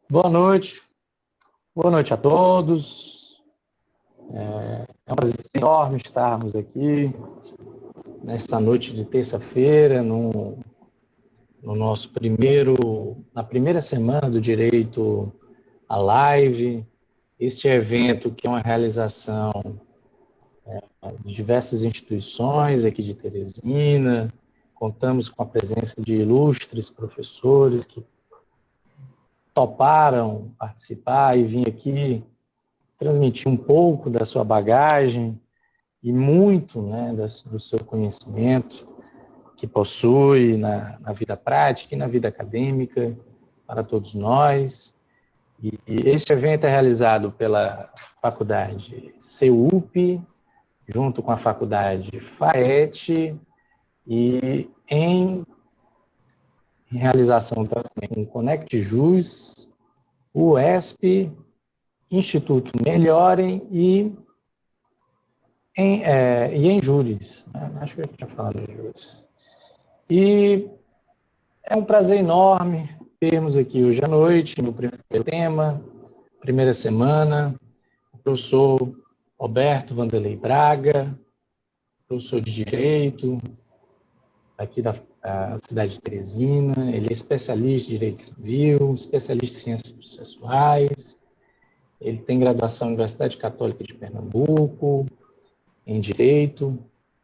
Boa noite a todos. É um prazer enorme estarmos aqui nesta noite de terça-feira, na primeira semana do Direito à Live. Este evento que é uma realização de diversas instituições aqui de Teresina. Contamos com a presença de ilustres professores que toparam participar e vir aqui transmitir um pouco da sua bagagem e muito, né, do seu conhecimento que possui na vida prática e na vida acadêmica para todos nós. E este evento é realizado pela Faculdade CEUP, junto com a Faculdade FAET, e em realização também com o ConectJus, UESP, Instituto Melhorem e em Júris. Acho que eu tinha falado em Júris. E é um prazer enorme termos aqui hoje à noite, no primeiro tema, primeira semana, o professor Roberto Vanderlei Braga, professor de Direito, aqui da cidade de Teresina. Ele é especialista em Direito Civil, especialista em Ciências Processuais. Ele tem graduação na Universidade Católica de Pernambuco, em Direito.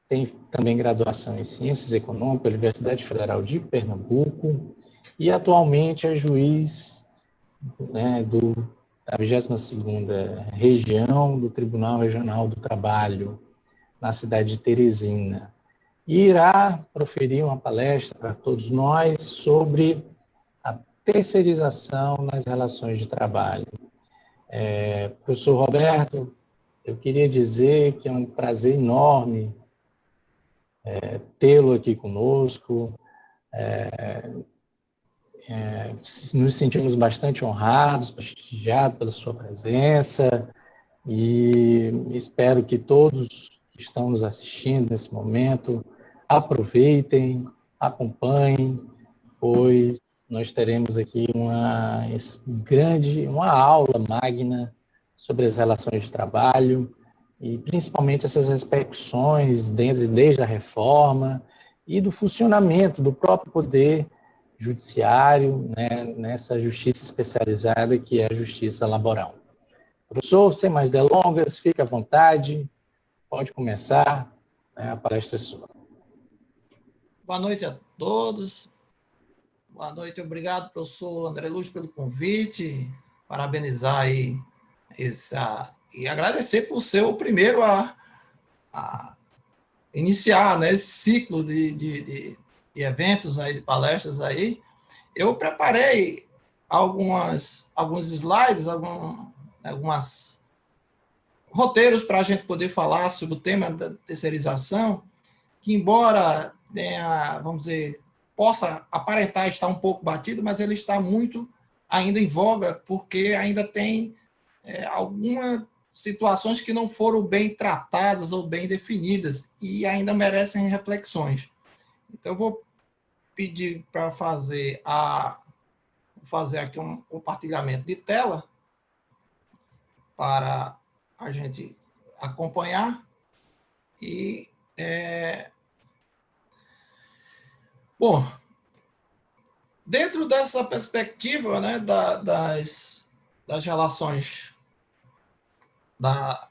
Tem também graduação em Ciências Econômicas pela Universidade Federal de Pernambuco. E atualmente é juiz, né, da 22ª Região do Tribunal Regional do Trabalho, na cidade de Teresina. E irá proferir uma palestra para todos nós sobre a terceirização nas relações de trabalho. Professor Roberto, eu queria dizer que é um prazer enorme tê-lo aqui conosco. Nos sentimos bastante honrados, prestigiados pela sua presença, e espero que todos que estão nos assistindo nesse momento aproveitem, acompanhem, pois nós teremos aqui uma aula magna sobre as relações de trabalho e principalmente essas repercussões desde a reforma e do funcionamento do próprio poder judiciário, né, nessa justiça especializada que é a justiça laboral. Professor, sem mais delongas, fique à vontade, pode começar, né, a palestra é sua. Boa noite a todos. Boa noite, obrigado, professor André Luz, pelo convite. Parabenizar aí e agradecer por ser o primeiro a iniciar, né, esse ciclo de eventos aí, de palestras aí. Eu preparei alguns slides, algumas roteiros para a gente poder falar sobre o tema da terceirização, que embora tenha, vamos dizer, possa aparentar estar um pouco batido, mas ele está muito ainda em voga, porque ainda tem algumas situações que não foram bem tratadas ou bem definidas e ainda merecem reflexões. Então, eu vou pedir para fazer aqui um compartilhamento de tela para a gente acompanhar e bom, dentro dessa perspectiva, né, das relações das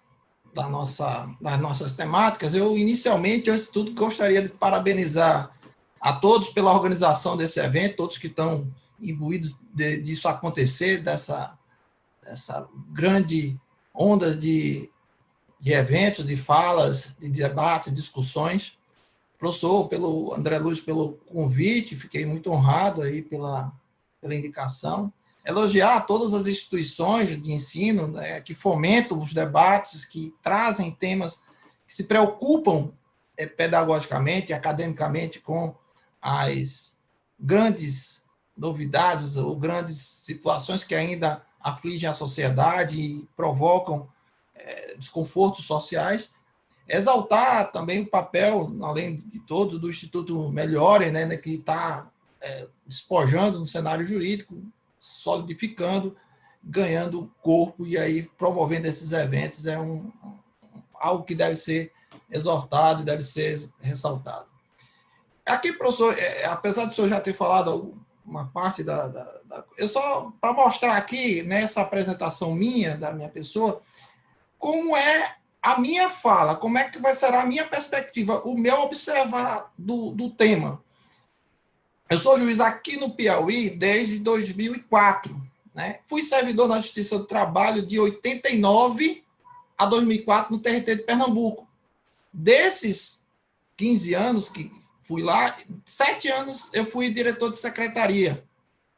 nossas temáticas, inicialmente, antes de tudo, gostaria de parabenizar a todos pela organização desse evento, todos que estão imbuídos disso acontecer, dessa grande onda de eventos, de falas, de debates, discussões. Professor, pelo André Luz, pelo convite, fiquei muito honrado aí pela indicação. Elogiar todas as instituições de ensino, né, que fomentam os debates, que trazem temas que se preocupam pedagogicamente, academicamente, com as grandes novidades ou grandes situações que ainda afligem a sociedade e provocam desconfortos sociais. Exaltar também o papel, além de todo, do Instituto Melhorem, né, que está despojando no cenário jurídico, solidificando, ganhando corpo e aí promovendo esses eventos algo que deve ser exortado e deve ser ressaltado. Aqui, professor, apesar do senhor já ter falado uma parte eu só, para mostrar aqui, nessa apresentação minha, da minha pessoa, como é a minha fala, como é que será a minha perspectiva, o meu observar do tema. Eu sou juiz aqui no Piauí desde 2004, né? Fui servidor na Justiça do Trabalho de 89 a 2004 no TRT de Pernambuco. Desses 15 anos que fui lá, 7 anos eu fui diretor de secretaria,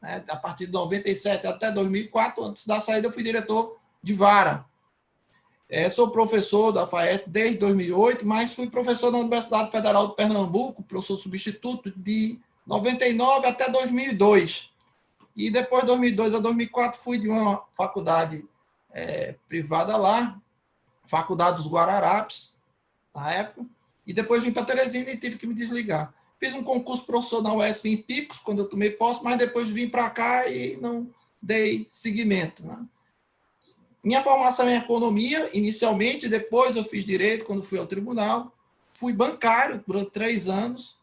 né? A partir de 97 até 2004, antes da saída eu fui diretor de vara. Sou professor da FAET desde 2008, mas fui professor da Universidade Federal de Pernambuco, professor substituto de 99 até 2002. E depois de 2002 a 2004 fui de uma faculdade privada lá, Faculdade dos Guararapes, na época, e depois vim para Teresina e tive que me desligar. Fiz um concurso profissional na UESP em Picos, quando eu tomei posse, mas depois vim para cá e não dei seguimento, né? Minha formação é em economia, inicialmente, depois eu fiz direito, quando fui ao tribunal. Fui bancário durante 3 anos.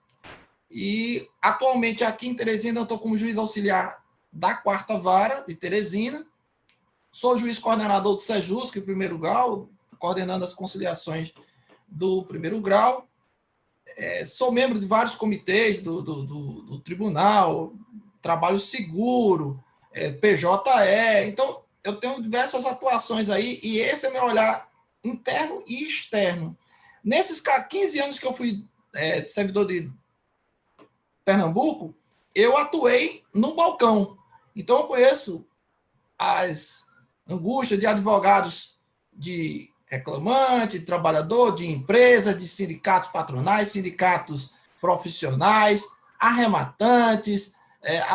E, atualmente, aqui em Teresina, eu estou como juiz auxiliar da 4ª Vara de Teresina. Sou juiz coordenador do SEJUSC, primeiro grau, coordenando as conciliações do primeiro grau. Sou membro de vários comitês do tribunal, trabalho seguro, PJE. Então, eu tenho diversas atuações aí, e esse é o meu olhar interno e externo. Nesses 15 anos que eu fui servidor de Pernambuco, eu atuei no balcão. Então, eu conheço as angústias de advogados, de reclamante, de trabalhador, de empresas, de sindicatos patronais, sindicatos profissionais, arrematantes,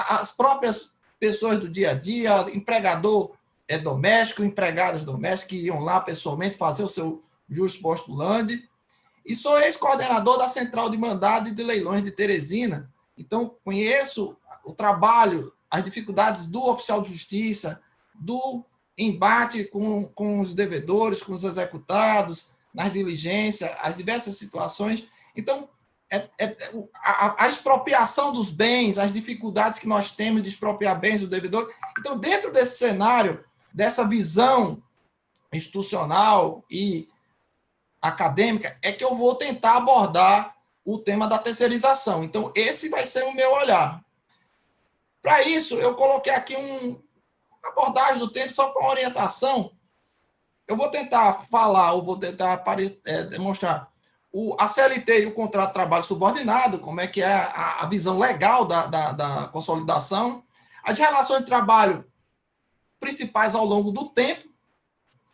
as próprias pessoas do dia a dia, empregador doméstico, empregadas domésticas que iam lá pessoalmente fazer o seu justo postulante. E sou ex-coordenador da Central de Mandado e de Leilões de Teresina. Então, conheço o trabalho, as dificuldades do oficial de justiça, do embate com os devedores, com os executados, nas diligências, as diversas situações. Então, a expropriação dos bens, as dificuldades que nós temos de expropriar bens do devedor. Então, dentro desse cenário, dessa visão institucional e acadêmica, é que eu vou tentar abordar o tema da terceirização. Então, esse vai ser o meu olhar. Para isso, eu coloquei aqui uma abordagem do tema só com orientação. Eu vou tentar falar, ou vou tentar demonstrar a CLT e o contrato de trabalho subordinado, como é que é a visão legal da consolidação, as relações de trabalho principais ao longo do tempo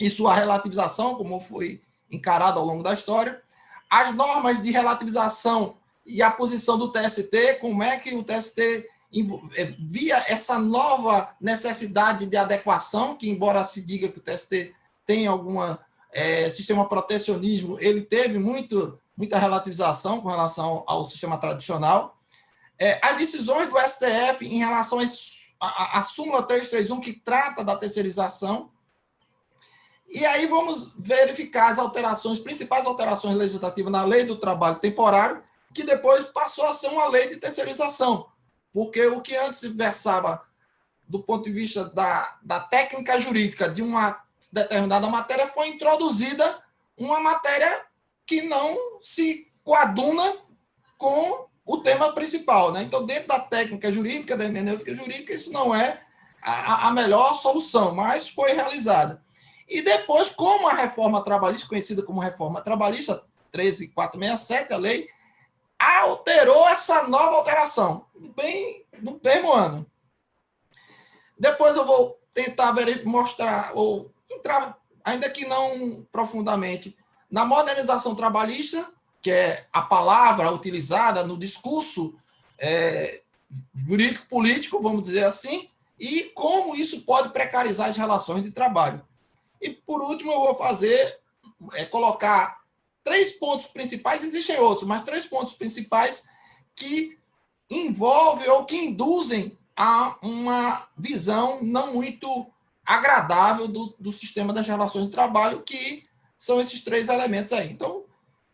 e sua relativização, como foi encarado ao longo da história, as normas de relativização e a posição do TST, como é que o TST via essa nova necessidade de adequação, que embora se diga que o TST tem alguma sistema protecionismo, ele teve muita relativização com relação ao sistema tradicional. As decisões do STF em relação à súmula 331, que trata da terceirização. E aí vamos verificar as alterações, principais alterações legislativas na lei do trabalho temporário, que depois passou a ser uma lei de terceirização, porque o que antes versava do ponto de vista da técnica jurídica de uma determinada matéria, foi introduzida uma matéria que não se coaduna com o tema principal, né? Então, dentro da técnica jurídica, da hermenêutica jurídica, isso não é a melhor solução, mas foi realizada. E depois, como a reforma trabalhista, conhecida como reforma trabalhista 13.467, a lei, alterou essa nova alteração, bem no mesmo ano. Depois eu vou tentar mostrar, ou entrar, ainda que não profundamente, na modernização trabalhista, que é a palavra utilizada no discurso jurídico-político, vamos dizer assim, e como isso pode precarizar as relações de trabalho. E, por último, eu vou colocar 3 pontos principais, existem outros, mas 3 pontos principais que envolvem ou que induzem a uma visão não muito agradável do sistema das relações de trabalho, que são esses 3 elementos aí. Então,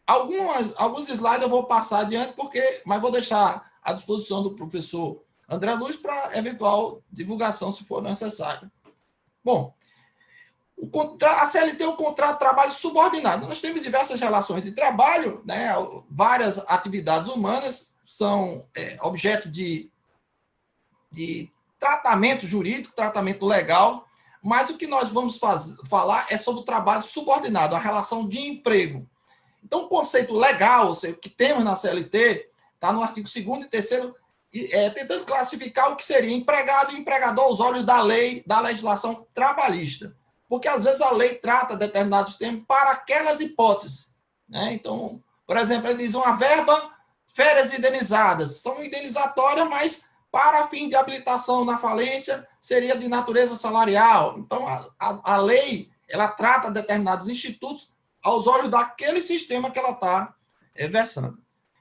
alguns slides eu vou passar adiante, mas vou deixar à disposição do professor André Luz para eventual divulgação, se for necessário. Bom, a CLT é o contrato de trabalho subordinado. Nós temos diversas relações de trabalho, né? Várias atividades humanas são objeto de tratamento jurídico, tratamento legal, mas o que nós vamos falar é sobre o trabalho subordinado, a relação de emprego. Então, o conceito legal, ou seja, que temos na CLT, está no artigo 2º e 3º, tentando classificar o que seria empregado e empregador aos olhos da lei, da legislação trabalhista. Porque, às vezes, a lei trata determinados termos para aquelas hipóteses, né? Então, por exemplo, ele diz uma verba, férias indenizadas. São indenizatórias, mas para fim de habilitação na falência, seria de natureza salarial. Então, a lei, ela trata determinados institutos aos olhos daquele sistema que ela está versando.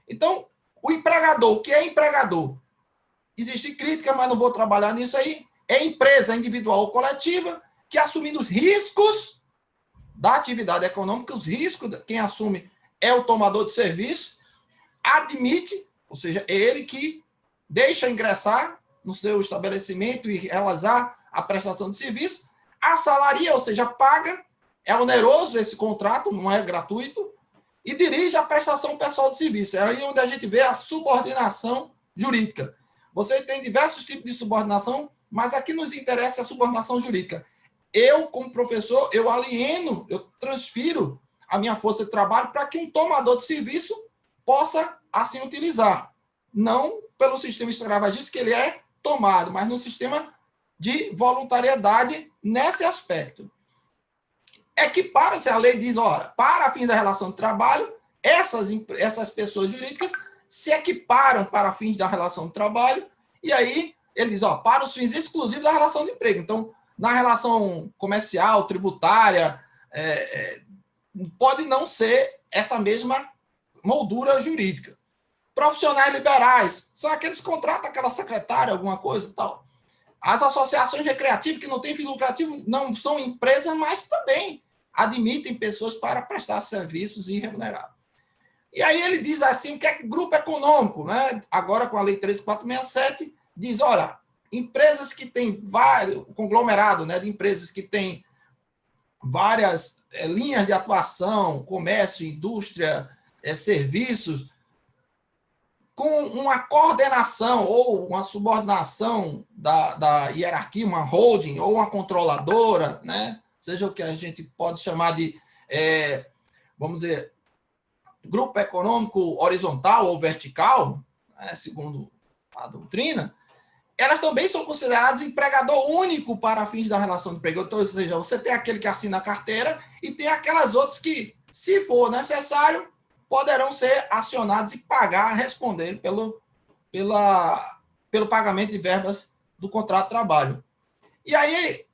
Então, o empregador, o que é empregador? Existe crítica, mas não vou trabalhar nisso aí. É empresa individual ou coletiva que, assumindo os riscos da atividade econômica, os riscos, quem assume é o tomador de serviço, admite, ou seja, é ele que deixa ingressar no seu estabelecimento e realizar a prestação de serviço, assalaria, ou seja, paga, é oneroso esse contrato, não é gratuito, e dirige a prestação pessoal de serviço. É aí onde a gente vê a subordinação jurídica. Você tem diversos tipos de subordinação, mas aqui nos interessa a subordinação jurídica. Eu, como professor, eu alieno, eu transfiro a minha força de trabalho para que um tomador de serviço possa assim utilizar. Não pelo sistema escravagista que ele é tomado, mas no sistema de voluntariedade nesse aspecto. Equipara-se, a lei diz, olha, para fins da relação de trabalho, essas pessoas jurídicas se equiparam para fins da relação de trabalho, e aí ele diz, ó, para os fins exclusivos da relação de emprego. Então, na relação comercial, tributária, pode não ser essa mesma moldura jurídica. Profissionais liberais, são aqueles que contratam aquela secretária, alguma coisa e tal. As associações recreativas que não têm fim lucrativo não são empresas, mas também admitem pessoas para prestar serviços e remunerar. E aí ele diz assim, o que é grupo econômico, né? Agora com a Lei 13467, diz, olha, empresas que têm vários, conglomerado, né, de empresas que têm várias linhas de atuação, comércio, indústria, serviços, com uma coordenação ou uma subordinação da hierarquia, uma holding ou uma controladora, né? Seja o que a gente pode chamar de, vamos dizer, grupo econômico horizontal ou vertical, né? Segundo a doutrina, elas também são consideradas empregador único para fins da relação de emprego. Então, ou seja, você tem aquele que assina a carteira e tem aquelas outras que, se for necessário, poderão ser acionados e pagar, responder pelo pagamento de verbas do contrato de trabalho. E aí,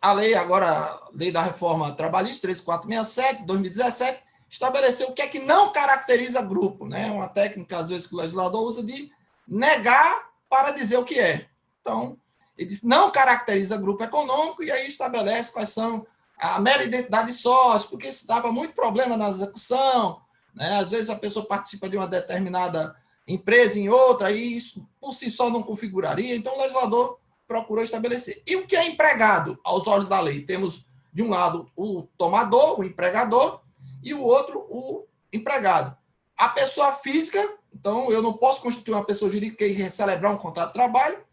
a lei agora, a lei da reforma trabalhista 3467, 2017, estabeleceu o que é que não caracteriza grupo, né? Uma técnica, às vezes, que o legislador usa de negar para dizer o que é. Então, ele diz, não caracteriza grupo econômico, e aí estabelece quais são a mera identidade de sócio, porque isso dava muito problema na execução, né? Às vezes a pessoa participa de uma determinada empresa em outra, e isso por si só não configuraria, então o legislador procurou estabelecer. E o que é empregado, aos olhos da lei? Temos, de um lado, o tomador, o empregador, e o outro, o empregado. A pessoa física, então eu não posso constituir uma pessoa jurídica e celebrar um contrato de trabalho,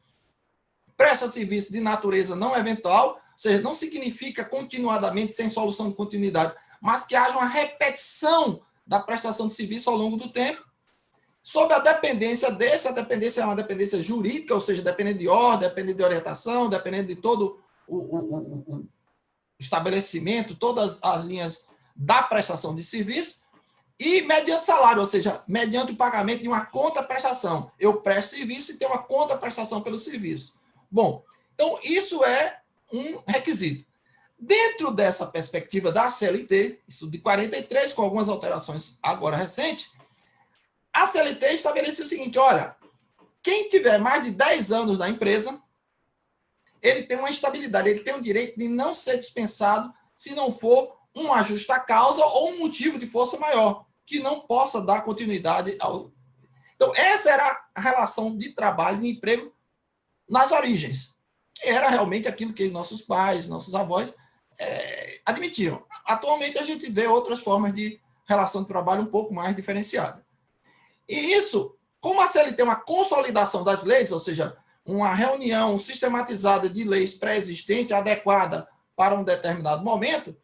presta serviço de natureza não eventual, ou seja, não significa continuadamente, sem solução de continuidade, mas que haja uma repetição da prestação de serviço ao longo do tempo, sob a dependência desse, a dependência é uma dependência jurídica, ou seja, dependendo de ordem, dependendo de orientação, dependendo de todo o estabelecimento, todas as linhas da prestação de serviço, e mediante salário, ou seja, mediante o pagamento de uma conta-prestação. Eu presto serviço e tenho uma conta-prestação pelo serviço. Bom, então isso é um requisito. Dentro dessa perspectiva da CLT, isso de 43, com algumas alterações agora recentes, a CLT estabeleceu o seguinte, olha, quem tiver mais de 10 anos na empresa, ele tem uma estabilidade, ele tem o direito de não ser dispensado se não for uma justa causa ou um motivo de força maior, que não possa dar continuidade ao... Então, essa era a relação de trabalho e de emprego nas origens, que era realmente aquilo que nossos pais, nossos avós admitiam. Atualmente, a gente vê outras formas de relação de trabalho um pouco mais diferenciada. E isso, como a CLT tem uma consolidação das leis, ou seja, uma reunião sistematizada de leis pré-existentes, adequada para um determinado momento,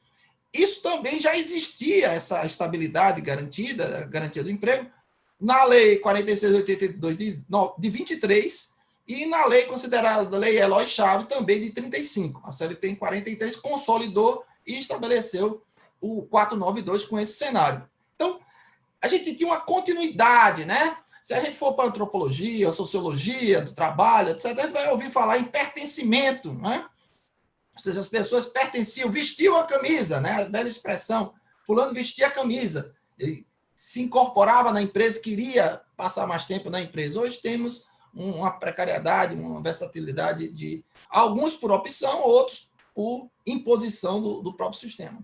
isso também já existia, essa estabilidade garantida, a garantia do emprego, na Lei 4682 de 23 e na lei considerada Lei Eloy Chaves também de 35. A CLT em 43 consolidou e estabeleceu o 492 com esse cenário. Então, a gente tinha uma continuidade, né? Se a gente for para a antropologia, a sociologia do trabalho, etc., a gente vai ouvir falar em pertencimento, né? Ou seja, as pessoas pertenciam, vestiam a camisa, né? A velha expressão, fulano vestia a camisa, ele se incorporava na empresa, queria passar mais tempo na empresa. Hoje temos uma precariedade, uma versatilidade de alguns por opção, outros por imposição do próprio sistema.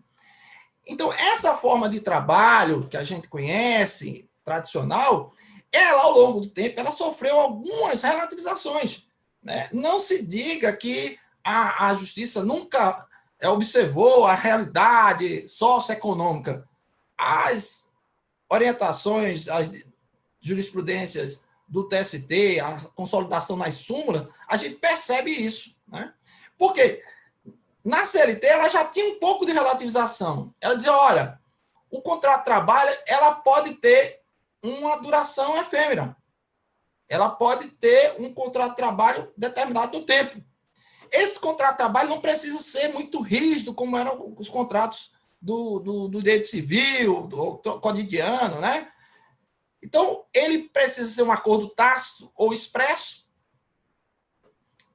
Então, essa forma de trabalho que a gente conhece, tradicional, ela, ao longo do tempo, ela sofreu algumas relativizações, né? Não se diga que a justiça nunca observou a realidade socioeconômica. As orientações, as jurisprudências do TST, a consolidação nas súmulas, a gente percebe isso, né? Por quê? Na CLT, ela já tinha um pouco de relativização. Ela dizia, olha, o contrato de trabalho ela pode ter uma duração efêmera. Ela pode ter um contrato de trabalho determinado no tempo. Esse contrato de trabalho não precisa ser muito rígido, como eram os contratos do direito civil, do codidiano, né? Então, ele precisa ser um acordo tácito ou expresso,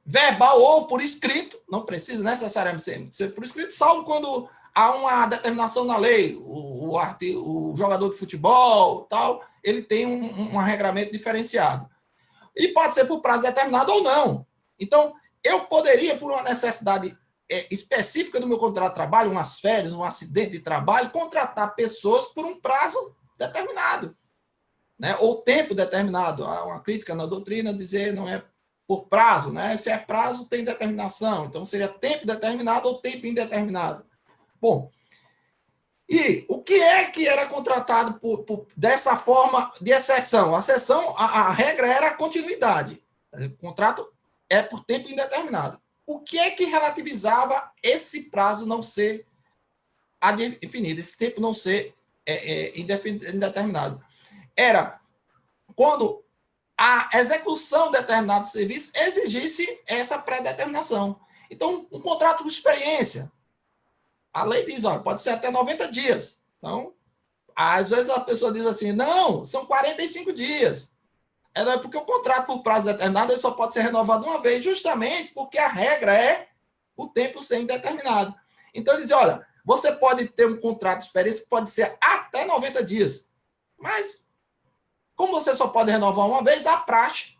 verbal ou por escrito, não precisa necessariamente ser por escrito, salvo quando há uma determinação na lei, o jogador de futebol, tal, ele tem um regramento diferenciado. E pode ser por prazo determinado ou não. Então, eu poderia, por uma necessidade específica do meu contrato de trabalho, umas férias, um acidente de trabalho, contratar pessoas por um prazo determinado, né? Ou tempo determinado. Há uma crítica na doutrina dizer não é por prazo, né? Se é prazo, tem determinação. Então, seria tempo determinado ou tempo indeterminado. Bom, e o que é que era contratado dessa forma de exceção? A regra era a continuidade. O contrato é por tempo indeterminado. O que é que relativizava esse prazo não ser definido, esse tempo não ser indeterminado? Era quando a execução de determinado serviço exigisse essa pré-determinação. Então, um contrato de experiência, a lei diz, olha, pode ser até 90 dias. Então, às vezes a pessoa diz assim, não, são 45 dias. É porque o contrato por prazo determinado ele só pode ser renovado uma vez, justamente porque a regra é o tempo ser indeterminado. Então, ele diz, olha, você pode ter um contrato de experiência que pode ser até 90 dias, mas como você só pode renovar uma vez, a praxe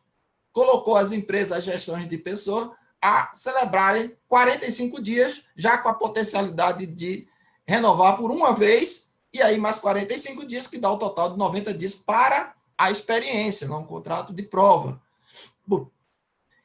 colocou as empresas, as gestões de pessoa, a celebrarem 45 dias, já com a potencialidade de renovar por uma vez, e aí mais 45 dias, que dá o total de 90 dias para a experiência, não um contrato de prova. Bom,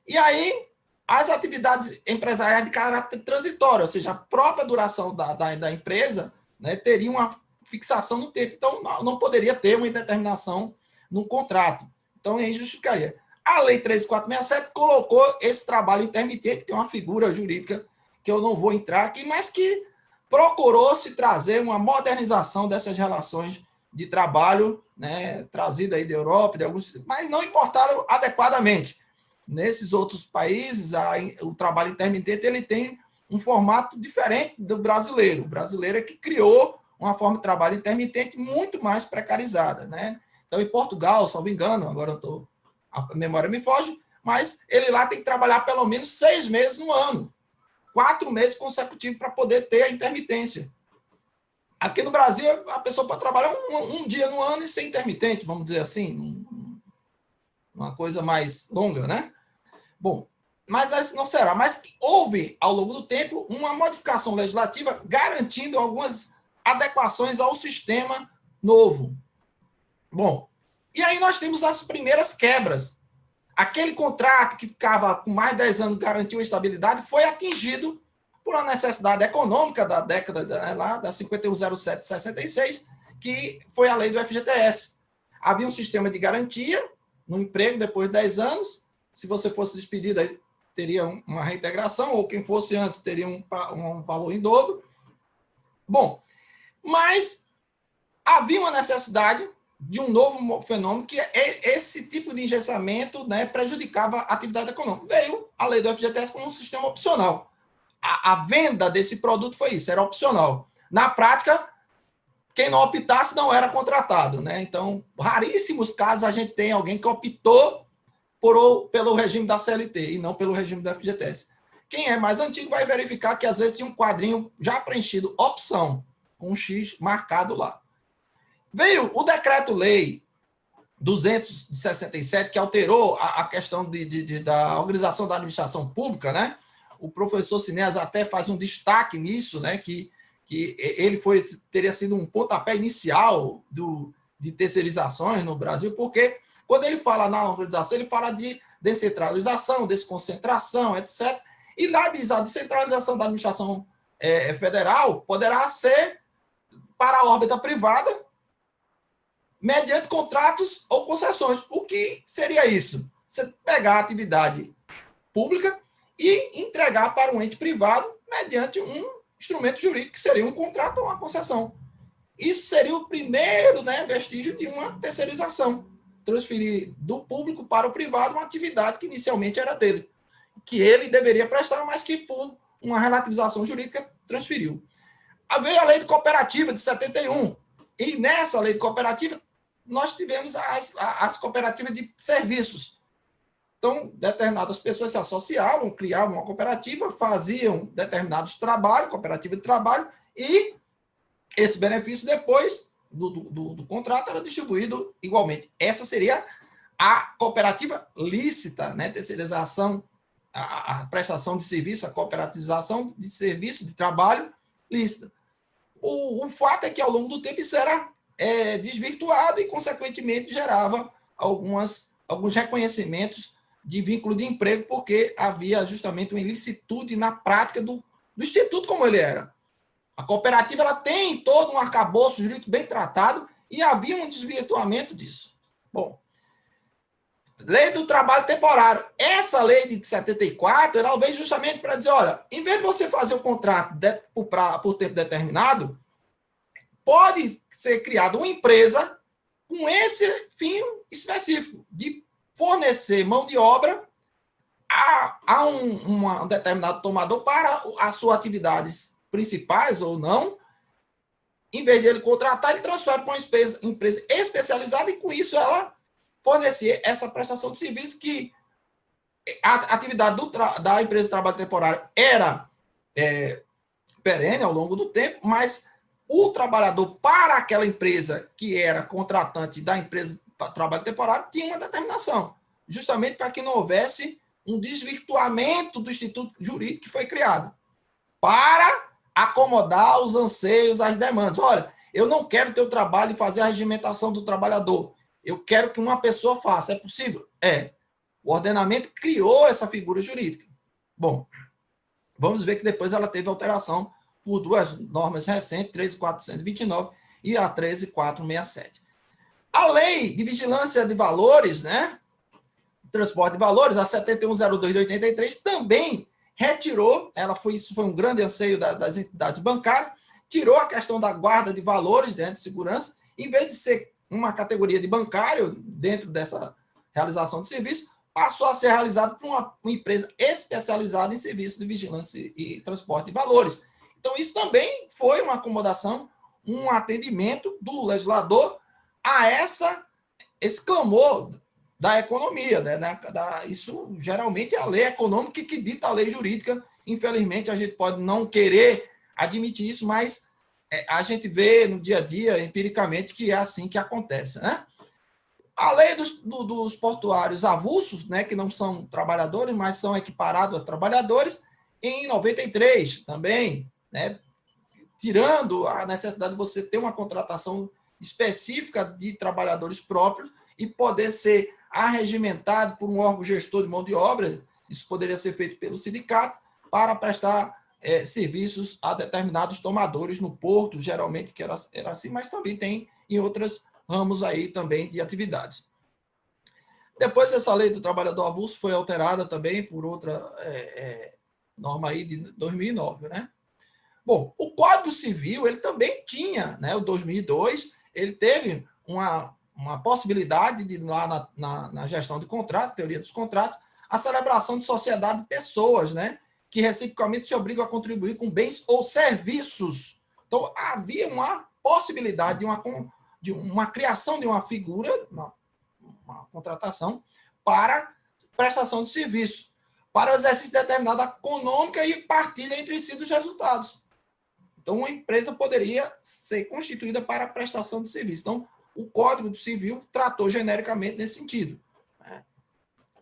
e aí, as atividades empresariais de caráter transitório, ou seja, a própria duração da empresa, né, teria uma fixação no tempo. Então, não poderia ter uma indeterminação no contrato. Então, aí justificaria. A Lei 13467 colocou esse trabalho intermitente, que é uma figura jurídica que eu não vou entrar aqui, mas que procurou-se trazer uma modernização dessas relações de trabalho, né, trazida aí da Europa, de alguns, mas não importaram adequadamente. Nesses outros países, o trabalho intermitente ele tem um formato diferente do brasileiro. O brasileiro é que criou uma forma de trabalho intermitente muito mais precarizada, né? Então, em Portugal, salvo engano, agora a memória me foge, mas ele lá tem que trabalhar pelo menos 6 meses no ano, 4 meses consecutivos para poder ter a intermitência. Aqui no Brasil, a pessoa pode trabalhar um dia no ano e ser intermitente, vamos dizer assim. uma coisa mais longa, né? Bom, mas essa não será. Mas houve, ao longo do tempo, uma modificação legislativa garantindo algumas adequações ao sistema novo. Bom, e aí nós temos as primeiras quebras. Aquele contrato que ficava com mais de 10 anos garantiu a estabilidade foi atingido por uma necessidade econômica da década lá, da 5107-66, que foi a lei do FGTS. Havia um sistema de garantia no emprego depois de 10 anos. Se você fosse despedido, aí teria uma reintegração, ou quem fosse antes teria um valor em dobro. Bom, mas havia uma necessidade de um novo fenômeno, que esse tipo de engessamento, né, prejudicava a atividade econômica. Veio a lei do FGTS como um sistema opcional. A venda desse produto foi isso, era opcional. Na prática, quem não optasse não era contratado, né? Então, raríssimos casos a gente tem alguém que optou pelo regime da CLT e não pelo regime do FGTS. Quem é mais antigo vai verificar que às vezes tinha um quadrinho já preenchido, opção, com um X marcado lá. Veio o Decreto-Lei 267, que alterou a questão da organização da administração pública, né? O professor Sinés até faz um destaque nisso, né? Que ele teria sido um pontapé inicial de terceirizações no Brasil, porque quando ele fala na organização, ele fala de descentralização, desconcentração, etc. E lá diz a descentralização da administração federal poderá ser para a órbita privada, mediante contratos ou concessões. O que seria isso? Você pegar a atividade pública e entregar para um ente privado mediante um instrumento jurídico, que seria um contrato ou uma concessão. Isso seria o primeiro, né, vestígio de uma terceirização. Transferir do público para o privado uma atividade que inicialmente era dele, que ele deveria prestar, mas que por uma relativização jurídica transferiu. Veio a lei de cooperativa de 71, e nessa lei de cooperativa nós tivemos as cooperativas de serviços. Então, determinadas pessoas se associavam, criavam uma cooperativa, faziam determinados trabalhos, cooperativa de trabalho, e esse benefício depois do contrato era distribuído igualmente. Essa seria a cooperativa lícita, né? Terceirização, a prestação de serviço, a cooperativização de serviço, de trabalho lícita. O fato é que, ao longo do tempo, isso era desvirtuado e, consequentemente, gerava alguns reconhecimentos de vínculo de emprego, porque havia justamente uma ilicitude na prática do instituto como ele era. A cooperativa ela tem todo um arcabouço jurídico bem tratado e havia um desvirtuamento disso. Bom, lei do trabalho temporário. Essa lei de 74, ela veio justamente para dizer, olha, em vez de você fazer o contrato por tempo determinado, pode ser criada uma empresa com esse fim específico, de fornecer mão de obra a um determinado tomador para as suas atividades principais ou não. Em vez de ele contratar, ele transfere para uma empresa especializada e, com isso, ela fornecer essa prestação de serviço, que a atividade da empresa de trabalho temporário era perene ao longo do tempo, mas o trabalhador, para aquela empresa que era contratante da empresa de trabalho temporário, tinha uma determinação, justamente para que não houvesse um desvirtuamento do instituto jurídico que foi criado, para acomodar os anseios, as demandas. Olha, eu não quero ter o trabalho e fazer a regimentação do trabalhador. Eu quero que uma pessoa faça. É possível? É. O ordenamento criou essa figura jurídica. Bom, vamos ver que depois ela teve alteração por duas normas recentes, 13.429 e a 13.467. A lei de vigilância de valores, né, transporte de valores, a 7102 de 83, também retirou, isso foi um grande anseio das entidades bancárias, tirou a questão da guarda de valores dentro de segurança, em vez de ser uma categoria de bancário dentro dessa realização de serviço, passou a ser realizado por uma empresa especializada em serviços de vigilância e transporte de valores. Então, isso também foi uma acomodação, um atendimento do legislador a esse clamor da economia, né? Isso geralmente é a lei econômica que dita a lei jurídica. Infelizmente, a gente pode não querer admitir isso, mas a gente vê no dia a dia, empiricamente, que é assim que acontece, né? A lei dos portuários avulsos, né, que não são trabalhadores, mas são equiparados a trabalhadores, em 93 também, né, tirando a necessidade de você ter uma contratação específica de trabalhadores próprios e poder ser arregimentado por um órgão gestor de mão de obra, isso poderia ser feito pelo sindicato, para prestar serviços a determinados tomadores no porto, geralmente que era assim, mas também tem em outros ramos aí também de atividades. Depois, essa lei do trabalhador avulso foi alterada também por outra norma aí de 2009, né? Bom, o Código Civil, ele também tinha, né, o 2002, ele teve uma possibilidade de, lá na gestão de contrato, teoria dos contratos, a celebração de sociedade de pessoas, né, que reciprocamente se obrigam a contribuir com bens ou serviços. Então, havia uma possibilidade de uma criação de uma figura, uma contratação, para prestação de serviço, para o exercício de determinada econômica e partilha entre si dos resultados. Então, uma empresa poderia ser constituída para a prestação de serviço. Então, o Código Civil tratou genericamente nesse sentido.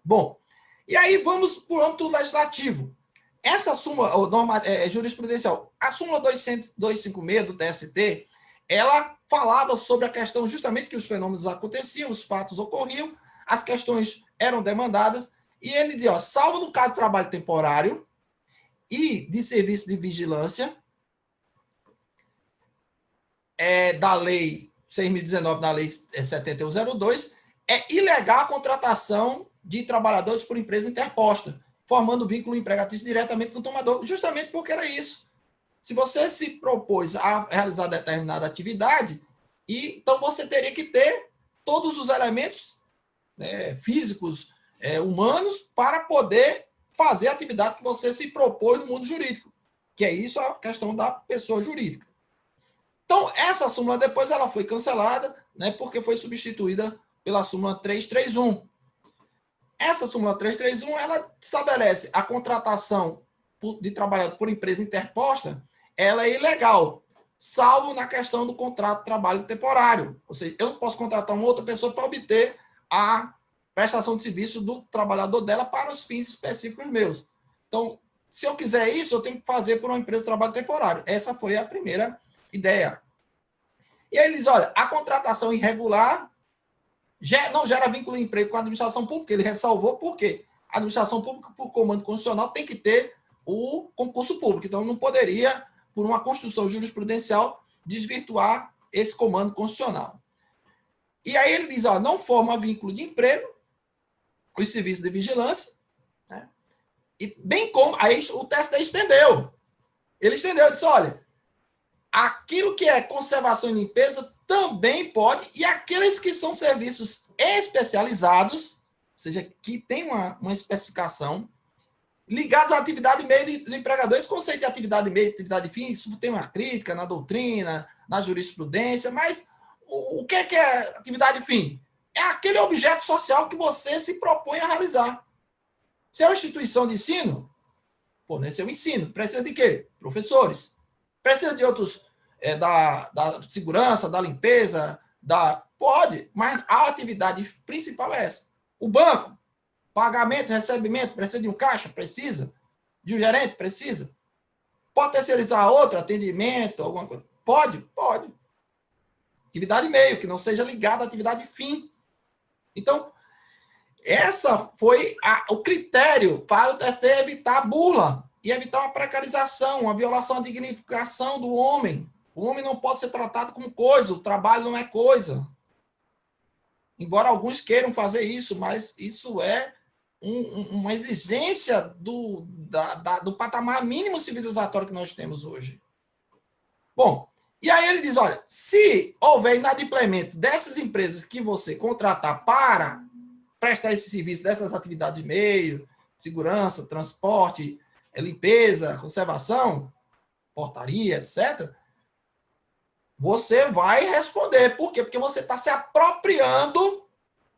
Bom, e aí vamos para o âmbito legislativo. Essa súmula, ou norma jurisprudencial, a súmula 256 do TST, ela falava sobre a questão justamente que os fenômenos aconteciam, os fatos ocorriam, as questões eram demandadas, e ele dizia, ó, salvo no caso de trabalho temporário e de serviço de vigilância, da lei 6.019, da lei 7102, é ilegal a contratação de trabalhadores por empresa interposta, formando vínculo empregatício diretamente com o tomador, justamente porque era isso. Se você se propôs a realizar determinada atividade, então você teria que ter todos os elementos, né, físicos, humanos, para poder fazer a atividade que você se propôs no mundo jurídico, que é isso a questão da pessoa jurídica. Então, essa súmula depois ela foi cancelada, né, porque foi substituída pela súmula 331. Essa súmula 331, ela estabelece a contratação de trabalhador por empresa interposta, ela é ilegal, salvo na questão do contrato de trabalho temporário. Ou seja, eu não posso contratar uma outra pessoa para obter a prestação de serviço do trabalhador dela para os fins específicos meus. Então, se eu quiser isso, eu tenho que fazer por uma empresa de trabalho temporário. Essa foi a primeira ideia. E aí ele diz, olha, a contratação irregular não gera vínculo de emprego com a administração pública. Ele ressalvou por quê? A administração pública, por comando constitucional, tem que ter o concurso público. Então, não poderia, por uma construção jurisprudencial, desvirtuar esse comando constitucional. E aí ele diz, ó, não forma vínculo de emprego os serviços de vigilância, né? E bem como, aí o TST estendeu. Ele estendeu, disse, olha, aquilo que é conservação e limpeza também pode, e aqueles que são serviços especializados, ou seja, que tem uma especificação, ligados à atividade meio do empregador. Esse conceito de atividade meio e atividade fim, isso tem uma crítica na doutrina, na jurisprudência, mas o que é atividade fim? É aquele objeto social que você se propõe a realizar. Se é uma instituição de ensino, nesse é o ensino. Precisa de quê? Professores. Precisa de outros, da segurança, da limpeza, pode, mas a atividade principal é essa. O banco, pagamento, recebimento, precisa de um caixa? Precisa. De um gerente? Precisa. Pode terceirizar outro, atendimento, alguma coisa? Pode. Atividade meio, que não seja ligada à atividade fim. Então, essa foi o critério para o TST evitar a burla e evitar uma precarização, uma violação à dignificação do homem. O homem não pode ser tratado como coisa, o trabalho não é coisa. Embora alguns queiram fazer isso, mas isso é uma exigência do patamar mínimo civilizatório que nós temos hoje. Bom, e aí ele diz, olha, se houver inadimplemento dessas empresas que você contratar para prestar esse serviço dessas atividades de meio, segurança, transporte, limpeza, conservação, portaria, etc., você vai responder. Por quê? Porque você está se apropriando,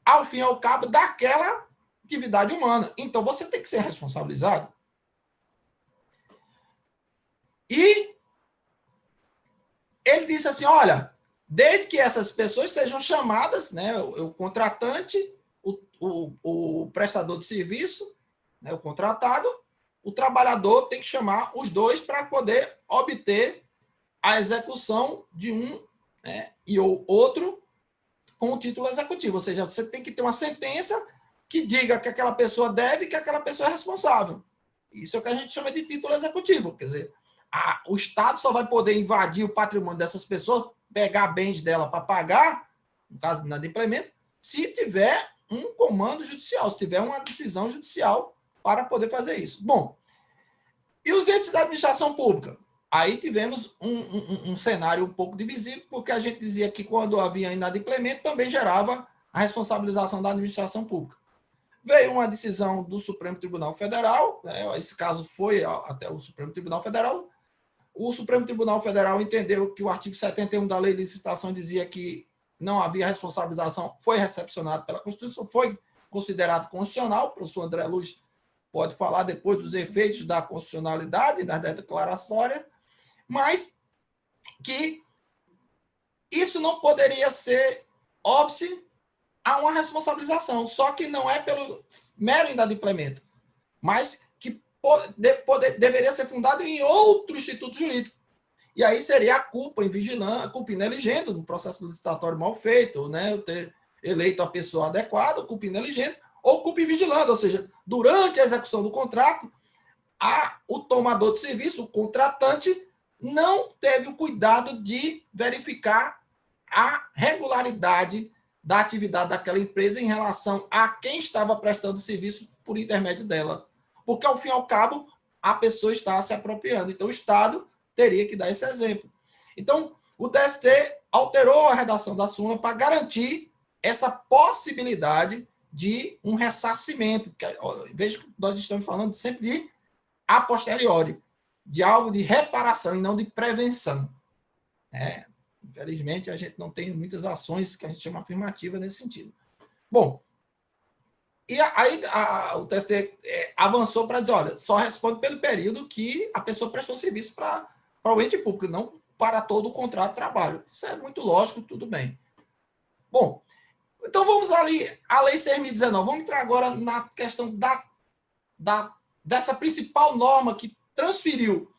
ao fim e ao cabo, daquela atividade humana. Então, você tem que ser responsabilizado. E ele disse assim, olha, desde que essas pessoas sejam chamadas, né, o contratante, o prestador de serviço, né, o contratado, o trabalhador tem que chamar os dois para poder obter a execução de um, né, e o outro com o título executivo. Ou seja, você tem que ter uma sentença que diga que aquela pessoa deve e que aquela pessoa é responsável. Isso é o que a gente chama de título executivo. Quer dizer, o Estado só vai poder invadir o patrimônio dessas pessoas, pegar bens dela para pagar, no caso de inadimplemento, se tiver um comando judicial, se tiver uma decisão judicial para poder fazer isso. Bom, e os entes da administração pública? Aí tivemos um cenário um pouco divisível, porque a gente dizia que quando havia inadimplemento também gerava a responsabilização da administração pública. Veio uma decisão do Supremo Tribunal Federal, né, esse caso foi até o Supremo Tribunal Federal. O Supremo Tribunal Federal entendeu que o artigo 71 da Lei de Licitação dizia que não havia responsabilização, foi recepcionado pela Constituição, foi considerado constitucional. O professor André Luiz pode falar depois dos efeitos da constitucionalidade, da declaratória, mas que isso não poderia ser óbice a uma responsabilização, só que não é pelo mero inadimplemento, mas que deveria ser fundado em outro instituto jurídico. E aí seria a culpa em vigilância, a culpa ineligendo no processo licitatório mal feito, né, ter eleito a pessoa adequada, culpa ineligendo, ou culpa em vigilando, ou seja, durante a execução do contrato, o tomador de serviço, o contratante, não teve o cuidado de verificar a regularidade da atividade daquela empresa em relação a quem estava prestando serviço por intermédio dela. Porque, ao fim e ao cabo, a pessoa está se apropriando. Então, o Estado teria que dar esse exemplo. Então, o TST alterou a redação da súmula para garantir essa possibilidade de um ressarcimento. Veja que nós estamos falando sempre de a posteriori, de algo de reparação e não de prevenção. Infelizmente, a gente não tem muitas ações que a gente chama afirmativa nesse sentido. Bom, e aí o TST avançou para dizer, olha, só responde pelo período que a pessoa prestou serviço para o ente público, não para todo o contrato de trabalho. Isso é muito lógico, tudo bem. Bom, então vamos ali, a Lei 6.019. Vamos entrar agora na questão dessa principal norma que transferiu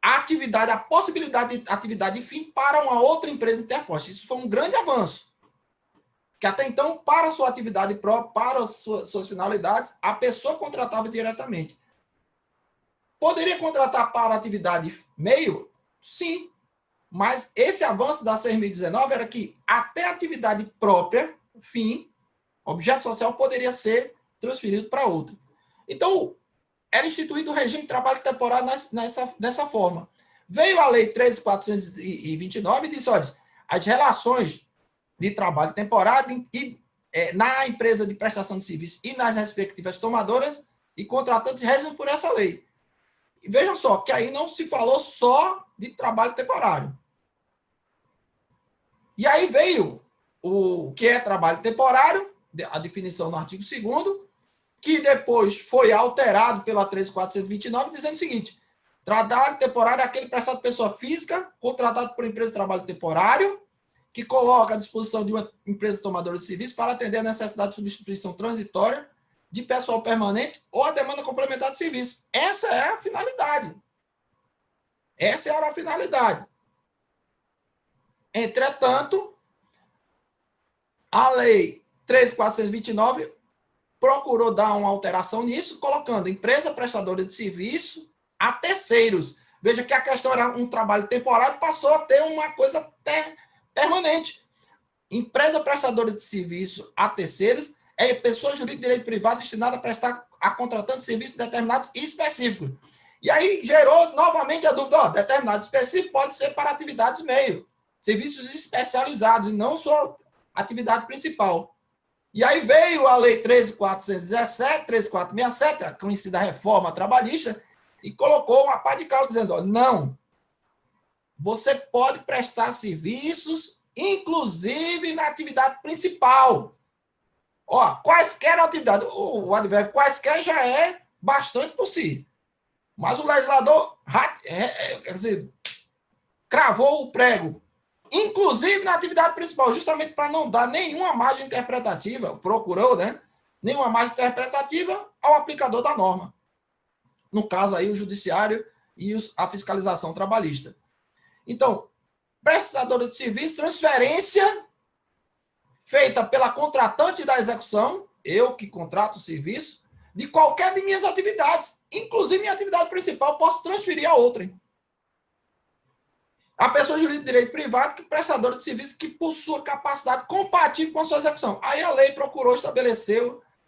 a atividade, a possibilidade de atividade de fim para uma outra empresa interposta. Isso foi um grande avanço. Que até então, para a sua atividade própria, para as suas finalidades, a pessoa contratava diretamente. Poderia contratar para atividade meio? Sim. Mas esse avanço da 6.019 era que até a atividade própria, fim, objeto social, poderia ser transferido para outra. Então, era instituído o regime de trabalho temporário dessa forma. Veio a Lei 13.429 e disse, olha, as relações de trabalho temporário na empresa de prestação de serviço e nas respectivas tomadoras e contratantes regem por essa lei. E vejam só, que aí não se falou só de trabalho temporário. E aí veio o que é trabalho temporário, a definição no artigo 2º, que depois foi alterado pela 13.429, dizendo o seguinte: trabalho temporário é aquele prestado por pessoa física, contratado por empresa de trabalho temporário, que coloca à disposição de uma empresa tomadora de serviço para atender a necessidade de substituição transitória de pessoal permanente ou a demanda complementar de serviço. Essa é a finalidade. Essa era a finalidade. Entretanto, a Lei 13.429 procurou dar uma alteração nisso, colocando empresa prestadora de serviço a terceiros. Veja que a questão era um trabalho temporário, passou a ter uma coisa permanente. Empresa prestadora de serviço a terceiros é pessoa jurídica de direito privado destinada a prestar a contratante de serviços determinados e específicos. E aí gerou novamente a dúvida, determinado específico pode ser para atividades meio, serviços especializados, e não só atividade principal. E aí veio a Lei 13.417, 13.467, a conhecida reforma trabalhista, e colocou uma pá de cal dizendo, não, você pode prestar serviços, inclusive na atividade principal. Quaisquer atividade, o advérbio quaisquer já é bastante por si. Mas o legislador, quer dizer, cravou o prego. inclusive na atividade principal, justamente para não dar nenhuma margem interpretativa, procurou, né? Nenhuma margem interpretativa ao aplicador da norma. No caso aí, o judiciário e a fiscalização trabalhista. Então, prestador de serviço, transferência feita pela contratante da execução, eu que contrato o serviço, de qualquer de minhas atividades, inclusive minha atividade principal, posso transferir a outrem. A pessoa jurídica de direito privado que prestadora de serviço que possua capacidade compatível com a sua execução. Aí a lei procurou estabelecer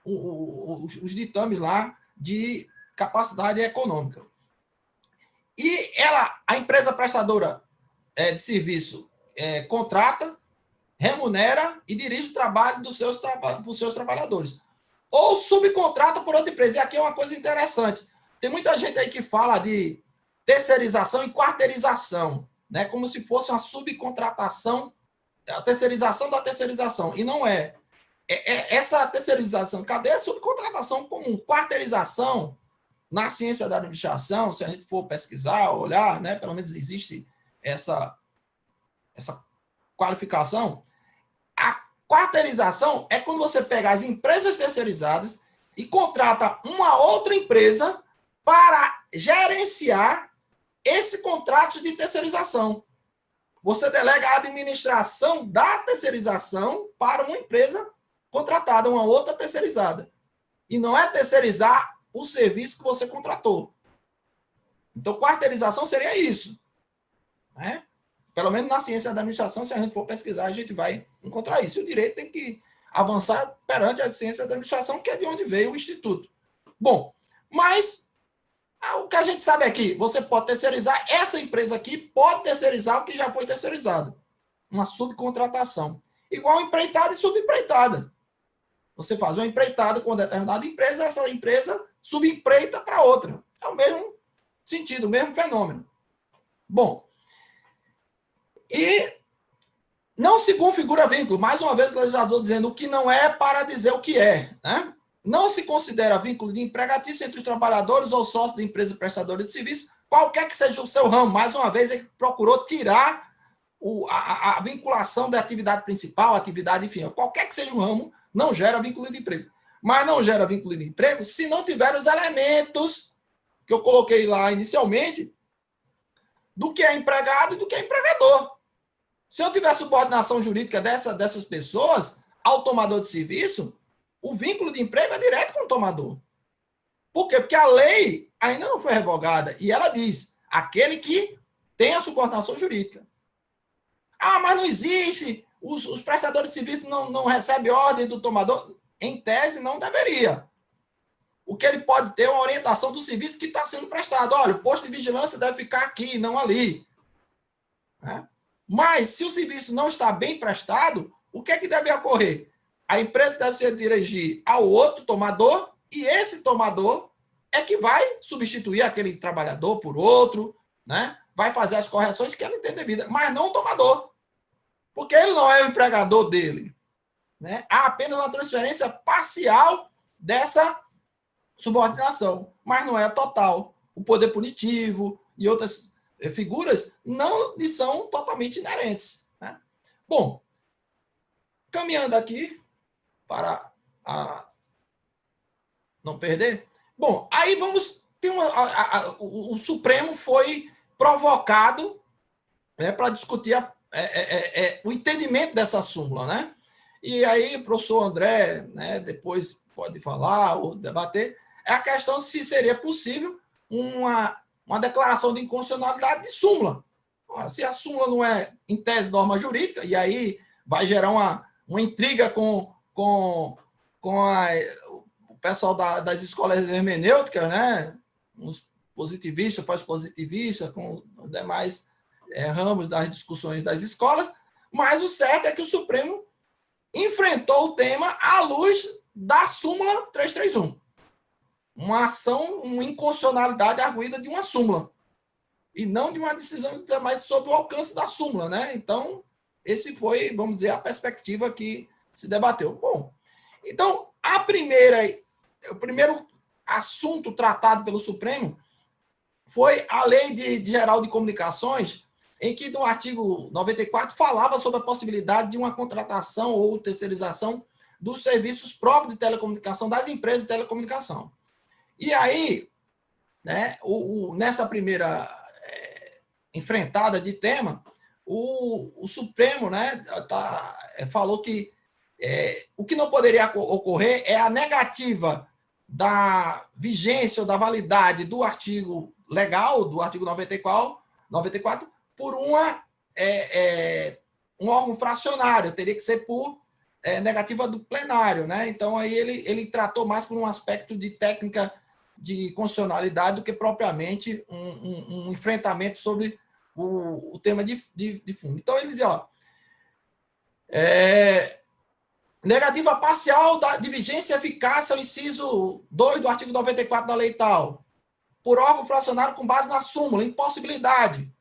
os ditames lá de capacidade econômica. E a empresa prestadora de serviço contrata, remunera e dirige o trabalho dos seus trabalhadores. Ou subcontrata por outra empresa. E aqui é uma coisa interessante. Tem muita gente aí que fala de terceirização e quarteirização, né? Como se fosse uma subcontratação, a terceirização da terceirização. E não é. Essa terceirização, cadê a subcontratação comum? Quarteirização, na ciência da administração, se a gente for pesquisar, olhar, né? Pelo menos existe essa qualificação. A quarteirização é quando você pega as empresas terceirizadas e contrata uma outra empresa para gerenciar esse contrato de terceirização. Você delega a administração da terceirização para uma empresa contratada, uma outra terceirizada. E não é terceirizar o serviço que você contratou. Então, quarteirização seria isso, né? Pelo menos na ciência da administração, se a gente for pesquisar, a gente vai encontrar isso. E o direito tem que avançar perante a ciência da administração, que é de onde veio o Instituto. Bom, mas o que a gente sabe aqui, você pode terceirizar, essa empresa aqui pode terceirizar o que já foi terceirizado. Uma subcontratação. Igual empreitada e subempreitada. Você faz uma empreitada com determinada empresa, essa empresa subempreita para outra. É o mesmo sentido, o mesmo fenômeno. Bom, e não se configura vínculo. Mais uma vez, o legislador dizendo o que não é para dizer o que é. Né? Não se considera vínculo de empregatício entre os trabalhadores ou sócios da empresa prestadora de serviço, qualquer que seja o seu ramo. Mais uma vez, ele procurou tirar a vinculação da atividade principal, atividade, enfim, qualquer que seja o ramo, não gera vínculo de emprego. Mas não gera vínculo de emprego se não tiver os elementos que eu coloquei lá inicialmente do que é empregado e do que é empregador. Se eu tiver subordinação jurídica dessas pessoas ao tomador de serviço, o vínculo de emprego é direto com o tomador. Por quê? Porque a lei ainda não foi revogada e ela diz, aquele que tem a subordinação jurídica. Ah, mas não existe, os prestadores de serviço não recebem ordem do tomador. Em tese, não deveria. O que ele pode ter é uma orientação do serviço que está sendo prestado. Olha, o posto de vigilância deve ficar aqui, não ali. Né? Mas, se o serviço não está bem prestado, o que é que deve ocorrer? A empresa deve se dirigir ao outro tomador e esse tomador é que vai substituir aquele trabalhador por outro, né? Vai fazer as correções que ele tem devida, mas não o tomador, porque ele não é o empregador dele. Né? Há apenas uma transferência parcial dessa subordinação, mas não é total. O poder punitivo e outras figuras não lhe são totalmente inerentes. Né? Bom, caminhando aqui para não perder. Bom, aí vamos ter o Supremo foi provocado, né, para discutir o entendimento dessa súmula, né? E aí o professor André, né, depois pode falar ou debater, é a questão se seria possível uma declaração de inconstitucionalidade de súmula. Ora, se a súmula não é, em tese, norma jurídica, e aí vai gerar uma intriga com o pessoal das escolas hermenêuticas, né? Os positivistas, pós-positivistas, com os demais ramos das discussões das escolas, mas o certo é que o Supremo enfrentou o tema à luz da súmula 331. Uma ação, uma inconstitucionalidade arguída de uma súmula. E não de uma decisão mais sobre o alcance da súmula, né? Então, esse foi, vamos dizer, a perspectiva que se debateu. Bom, então, o primeiro assunto tratado pelo Supremo foi a Lei Geral de Comunicações, em que no artigo 94 falava sobre a possibilidade de uma contratação ou terceirização dos serviços próprios de telecomunicação, das empresas de telecomunicação. E aí, né, nessa primeira enfrentada de tema, o Supremo, né, falou que o que não poderia ocorrer é a negativa da vigência ou da validade do artigo legal, do artigo 94, por um órgão fracionário, teria que ser por negativa do plenário, né? Então, aí ele tratou mais por um aspecto de técnica de constitucionalidade do que propriamente um enfrentamento sobre o tema de fundo. Então, ele dizia, negativa parcial de vigência e eficácia ao inciso 2 do artigo 94 da lei tal, por órgão fracionário com base na súmula, impossibilidade,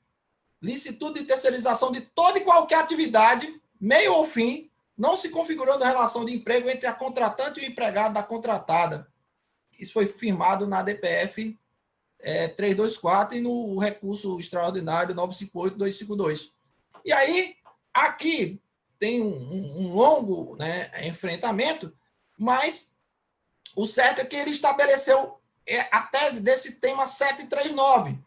licitude de terceirização de toda e qualquer atividade, meio ou fim, não se configurando a relação de emprego entre a contratante e o empregado da contratada. Isso foi firmado na DPF 324 e no recurso extraordinário 958-252. E aí, aqui tem um longo, né, enfrentamento, mas o certo é que ele estabeleceu a tese desse tema 739.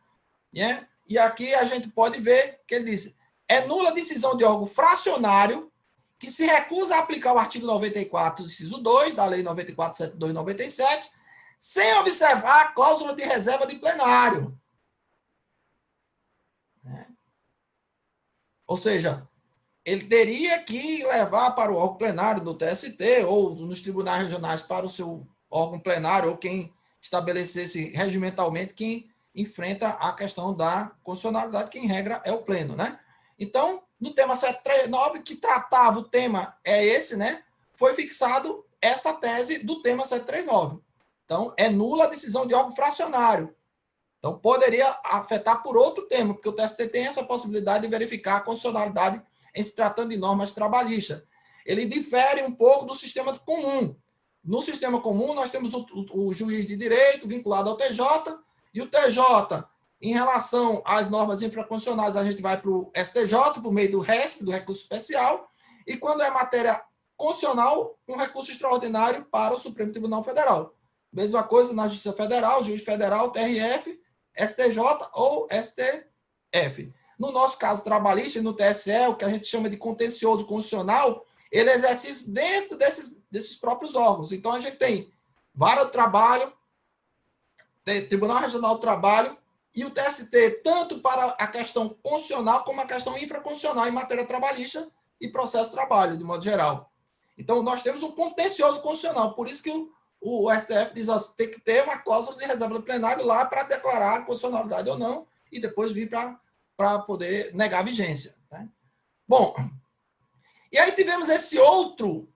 Né? E aqui a gente pode ver que ele diz: é nula a decisão de órgão fracionário que se recusa a aplicar o artigo 94, inciso 2, da Lei 94.72/97, sem observar a cláusula de reserva de plenário. Né? Ou seja, ele teria que levar para o órgão plenário do TST ou nos tribunais regionais para o seu órgão plenário ou quem estabelecesse regimentalmente quem enfrenta a questão da constitucionalidade, que em regra é o pleno, né? Então, no tema 739, que tratava o tema esse, né? Foi fixado essa tese do tema 739. Então, é nula a decisão de órgão fracionário. Então, poderia afetar por outro tema, porque o TST tem essa possibilidade de verificar a constitucionalidade em se tratando de normas trabalhistas. Ele difere um pouco do sistema comum. No sistema comum, nós temos o juiz de direito vinculado ao TJ, e o TJ, em relação às normas infraconstitucionais, a gente vai para o STJ, por meio do RESP, do recurso especial, e quando é matéria constitucional, um recurso extraordinário para o Supremo Tribunal Federal. Mesma coisa na Justiça Federal, Juiz Federal, TRF, STJ ou STF. No nosso caso trabalhista, no TSE, o que a gente chama de contencioso constitucional, ele exerce isso dentro desses próprios órgãos. Então, a gente tem Vara do Trabalho, tem Tribunal Regional do Trabalho e o TST, tanto para a questão constitucional como a questão infraconstitucional em matéria trabalhista e processo de trabalho, de modo geral. Então, nós temos um contencioso constitucional. Por isso que o STF diz que tem que ter uma cláusula de reserva do plenário lá para declarar a constitucionalidade ou não e depois vir para poder negar a vigência. Né? Bom, e aí tivemos esse outro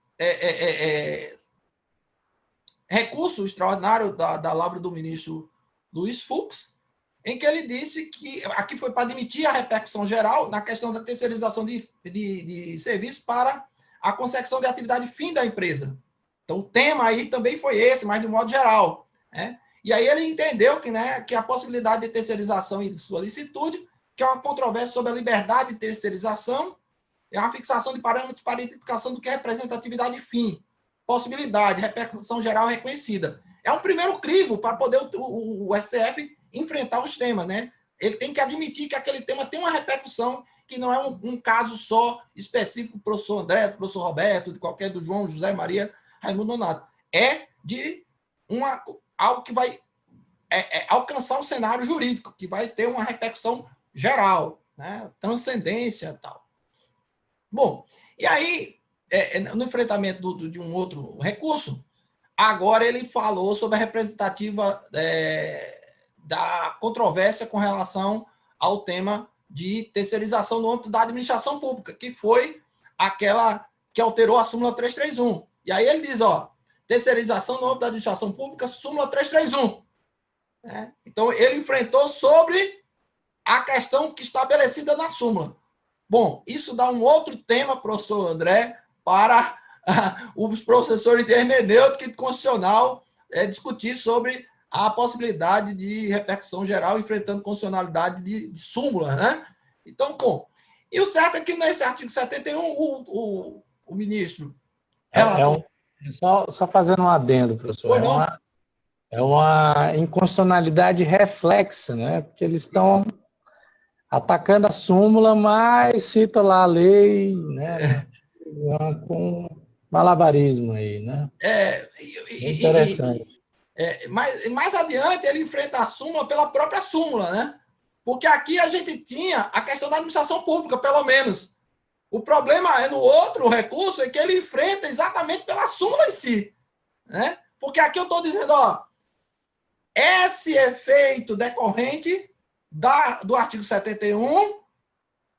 recurso extraordinário da lavra do ministro Luiz Fux, em que ele disse que aqui foi para admitir a repercussão geral na questão da terceirização de serviço para a consecução de atividade fim da empresa. Então, o tema aí também foi esse, mas de modo geral. Né? E aí ele entendeu que a possibilidade de terceirização e de sua licitude, que é uma controvérsia sobre a liberdade de terceirização, é uma fixação de parâmetros para a identificação do que representa atividade fim. Possibilidade, repercussão geral reconhecida. É um primeiro crivo para poder o STF enfrentar os temas. Né? Ele tem que admitir que aquele tema tem uma repercussão que não é um caso só específico do professor André, do professor Roberto, de qualquer do João, José Maria, Raimundo Nonato. É de algo que vai alcançar um cenário jurídico, que vai ter uma repercussão geral, né? Transcendência e tal. Bom, e aí, no enfrentamento de um outro recurso, agora ele falou sobre a representativa da controvérsia com relação ao tema de terceirização no âmbito da administração pública, que foi aquela que alterou a súmula 331. E aí ele diz, terceirização no âmbito da administração pública, súmula 331. Né? Então, ele enfrentou sobre a questão que estabelecida na súmula. Bom, isso dá um outro tema, professor André, para os professores de hermenêutica e constitucional discutir sobre a possibilidade de repercussão geral enfrentando constitucionalidade de súmula, né? Então, bom, e o certo é que nesse artigo 71, o ministro só fazendo um adendo, professor, Pois não? é uma inconstitucionalidade reflexa, né? Porque eles estão atacando a súmula, mas cita lá a lei, né? Com malabarismo aí, né? Bem interessante. Mais adiante, ele enfrenta a súmula pela própria súmula, né? Porque aqui a gente tinha a questão da administração pública, pelo menos. O problema é no outro recurso, é que ele enfrenta exatamente pela súmula em si, né? Porque aqui eu estou dizendo, ó, esse efeito decorrente do artigo 71,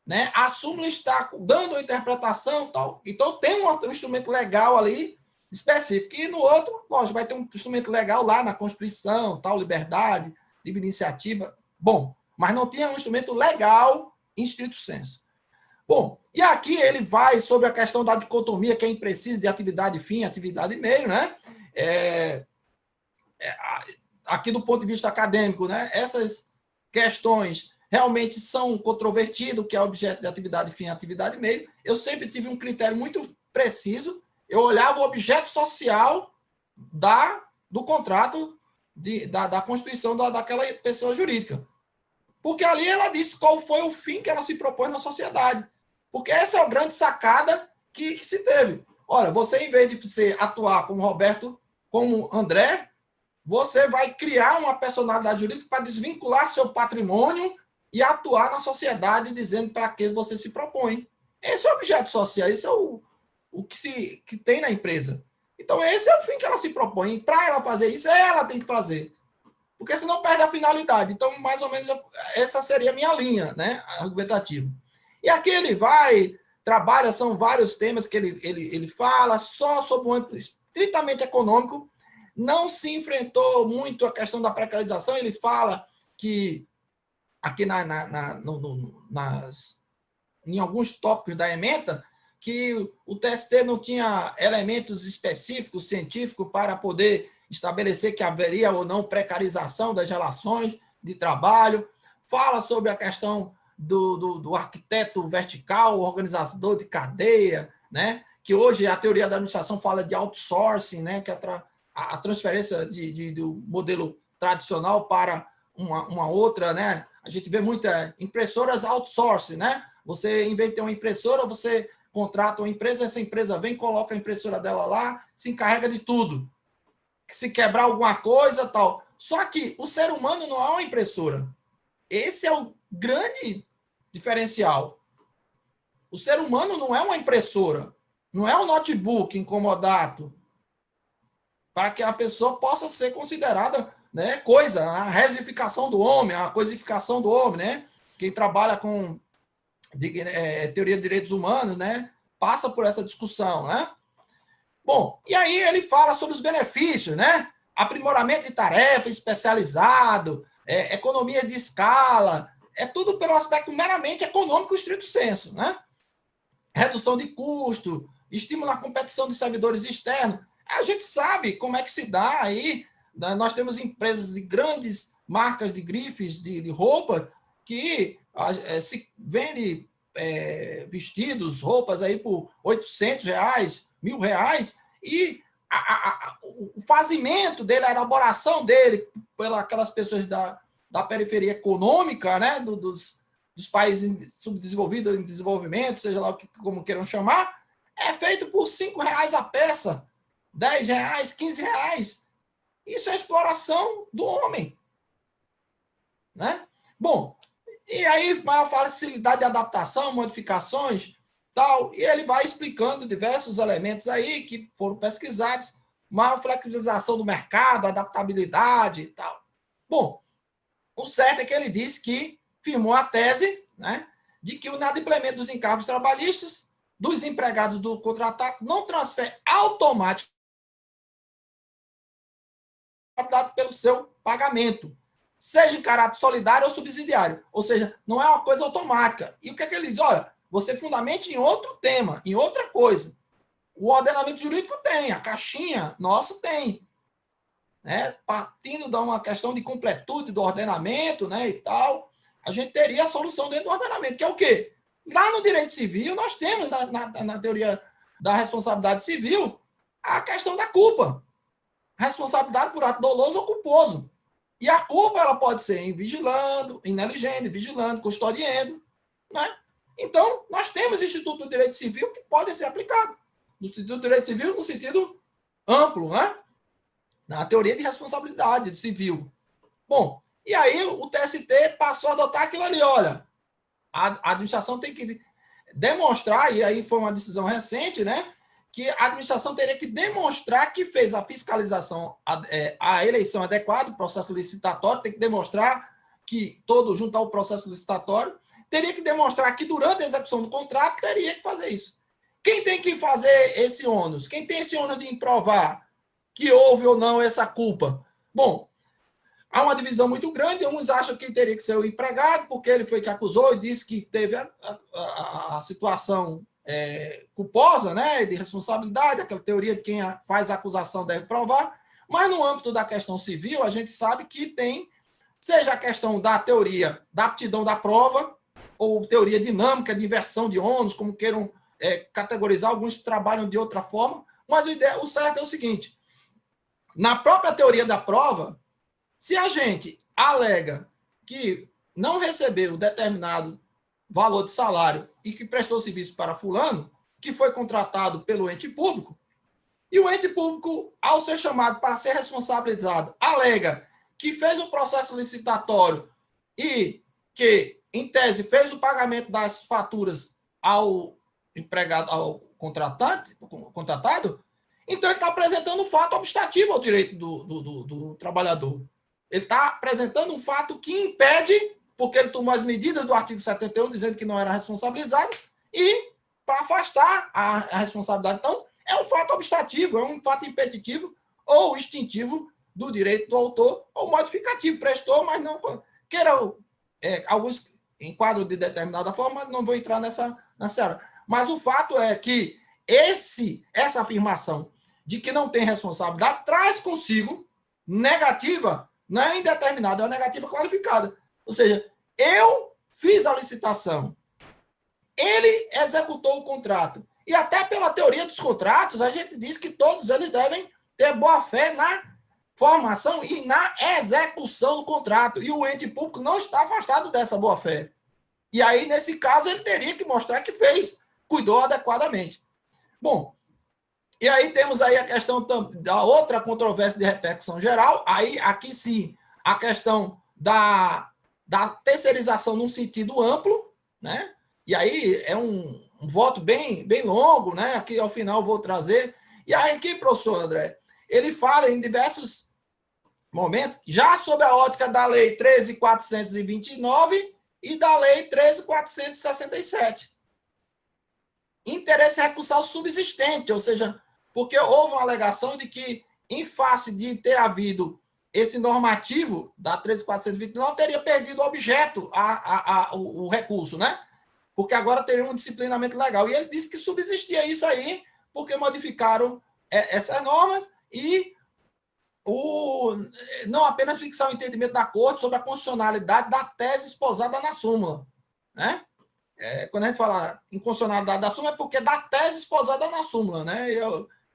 né? A súmula está dando uma interpretação tal. Então tem um instrumento legal ali específico. E no outro, lógico, vai ter um instrumento legal lá na Constituição, tal, liberdade, livre iniciativa. Bom, mas não tinha um instrumento legal em estrito senso. Bom, e aqui ele vai sobre a questão da dicotomia, que é imprecisa de atividade fim, atividade meio, né? Aqui do ponto de vista acadêmico, né? Essas questões realmente são controvertidas, o que é objeto de atividade fim e atividade meio. Eu sempre tive um critério muito preciso, eu olhava o objeto social do contrato, da constituição daquela pessoa jurídica. Porque ali ela disse qual foi o fim que ela se propôs na sociedade. Porque essa é a grande sacada que se teve. Olha, você, em vez de você atuar como Roberto, como André, você vai criar uma personalidade jurídica para desvincular seu patrimônio e atuar na sociedade dizendo para que você se propõe. Esse é o objeto social, esse é o que tem na empresa. Então, esse é o fim que ela se propõe. E para ela fazer isso, ela tem que fazer. Porque senão perde a finalidade. Então, mais ou menos, essa seria a minha linha, né, argumentativa. E aqui ele trabalha, são vários temas que ele fala, só sobre um âmbito estritamente econômico. Não se enfrentou muito a questão da precarização. Ele fala que aqui em alguns tópicos da ementa, que o TST não tinha elementos específicos, científicos, para poder estabelecer que haveria ou não precarização das relações de trabalho. Fala sobre a questão do arquiteto vertical, organizador de cadeia, né? Que hoje a teoria da administração fala de outsourcing, né? Que é a transferência do modelo tradicional para uma outra, né? A gente vê muitas impressoras outsourcing, né? Você, em vez de ter uma impressora, você contrata uma empresa, essa empresa vem, coloca a impressora dela lá, se encarrega de tudo. Se quebrar alguma coisa, tal. Só que o ser humano não é uma impressora. Esse é o grande diferencial. O ser humano não é uma impressora, não é um notebook incomodado, para que a pessoa possa ser considerada, né, coisa, a resificação do homem, a coisificação do homem, né? Quem trabalha com teoria de direitos humanos, né, passa por essa discussão, né? Bom, e aí ele fala sobre os benefícios, né? Aprimoramento de tarefa especializado, economia de escala, é tudo pelo aspecto meramente econômico estrito senso, né? Redução de custo, estímulo à competição de servidores externos. A gente sabe como é que se dá aí. Nós temos empresas de grandes marcas de grifes de roupa que se vende vestidos, roupas aí por R$800, R$1.000, e o fazimento dele, a elaboração dele, pelas aquelas pessoas da periferia econômica, né, dos países subdesenvolvidos, em desenvolvimento, seja lá como queiram chamar, é feito por R$5 a peça, R$10, R$15. Isso é exploração do homem, né? Bom, e aí maior facilidade de adaptação, modificações, tal, e ele vai explicando diversos elementos aí que foram pesquisados, maior flexibilização do mercado, adaptabilidade e tal. Bom, o certo é que ele disse que firmou a tese, né, de que o inadimplemento dos encargos trabalhistas dos empregados do contratado não transfere automaticamente pelo seu pagamento, seja em caráter solidário ou subsidiário. Ou seja, não é uma coisa automática. E o que é que ele diz? Olha, você fundamente em outro tema, em outra coisa. O ordenamento jurídico tem, a caixinha nossa tem. Né? Partindo de uma questão de completude do ordenamento, né, e tal, a gente teria a solução dentro do ordenamento, que é o quê? Lá no direito civil, nós temos, na teoria da responsabilidade civil, a questão da culpa. Responsabilidade por ato doloso ou culposo. E a culpa ela pode ser em vigilando, em negligendo, vigilando, custodiando. Né? Então, nós temos Instituto do Direito Civil que podem ser aplicados. No Instituto do Direito Civil, no sentido amplo, né? Na teoria de responsabilidade civil. Bom, e aí o TST passou a adotar aquilo ali, olha, a administração tem que demonstrar, e aí foi uma decisão recente, né, que a administração teria que demonstrar que fez a fiscalização, a eleição adequada, o processo licitatório, tem que demonstrar que todo, junto ao processo licitatório, teria que demonstrar que durante a execução do contrato teria que fazer isso. Quem tem que fazer esse ônus? Quem tem esse ônus de provar que houve ou não essa culpa? Bom, há uma divisão muito grande, uns acham que teria que ser o empregado, porque ele foi que acusou e disse que teve a situação culposa, né, de responsabilidade, aquela teoria de quem faz a acusação deve provar, mas no âmbito da questão civil, a gente sabe que tem, seja a questão da teoria da aptidão da prova, ou teoria dinâmica de inversão de ônus, como queiram categorizar, alguns trabalham de outra forma, mas o certo é o seguinte, na própria teoria da prova, se a gente alega que não recebeu determinado valor de salário e que prestou serviço para fulano, que foi contratado pelo ente público, e o ente público, ao ser chamado para ser responsabilizado, alega que fez um processo licitatório e que, em tese, fez o pagamento das faturas ao empregado, ao contratado, então ele está apresentando um fato obstativo ao direito do trabalhador. Ele está apresentando um fato que impede, porque ele tomou as medidas do artigo 71, dizendo que não era responsabilizado, e para afastar a responsabilidade. Então, é um fato obstativo, é um fato impeditivo ou extintivo do direito do autor, ou modificativo. Prestou, mas não queira alguns enquadros de determinada forma, não vou entrar nessa área. Mas o fato é que essa afirmação de que não tem responsabilidade traz consigo negativa, não é indeterminada, é uma negativa qualificada. Ou seja, eu fiz a licitação, ele executou o contrato. E até pela teoria dos contratos, a gente diz que todos eles devem ter boa-fé na formação e na execução do contrato. E o ente público não está afastado dessa boa-fé. E aí, nesse caso, ele teria que mostrar que fez, cuidou adequadamente. Bom, e aí temos aí a questão da outra controvérsia de repercussão geral, aí aqui sim, a questão da terceirização num sentido amplo, né? E aí é um voto bem longo, né? Aqui ao final vou trazer. E aí aqui, professor André, ele fala em diversos momentos, já sob a ótica da Lei 13.429 e da Lei 13.467. Interesse recursal subsistente, ou seja, porque houve uma alegação de que, em face de ter havido esse normativo da 13.429, teria perdido o objeto, o recurso, né? Porque agora teria um disciplinamento legal. E ele disse que subsistia isso aí, porque modificaram essa norma e não apenas fixar o entendimento da Corte sobre a constitucionalidade da tese esposada na súmula, né? Quando a gente fala em constitucionalidade da súmula, é porque da tese esposada na súmula, né?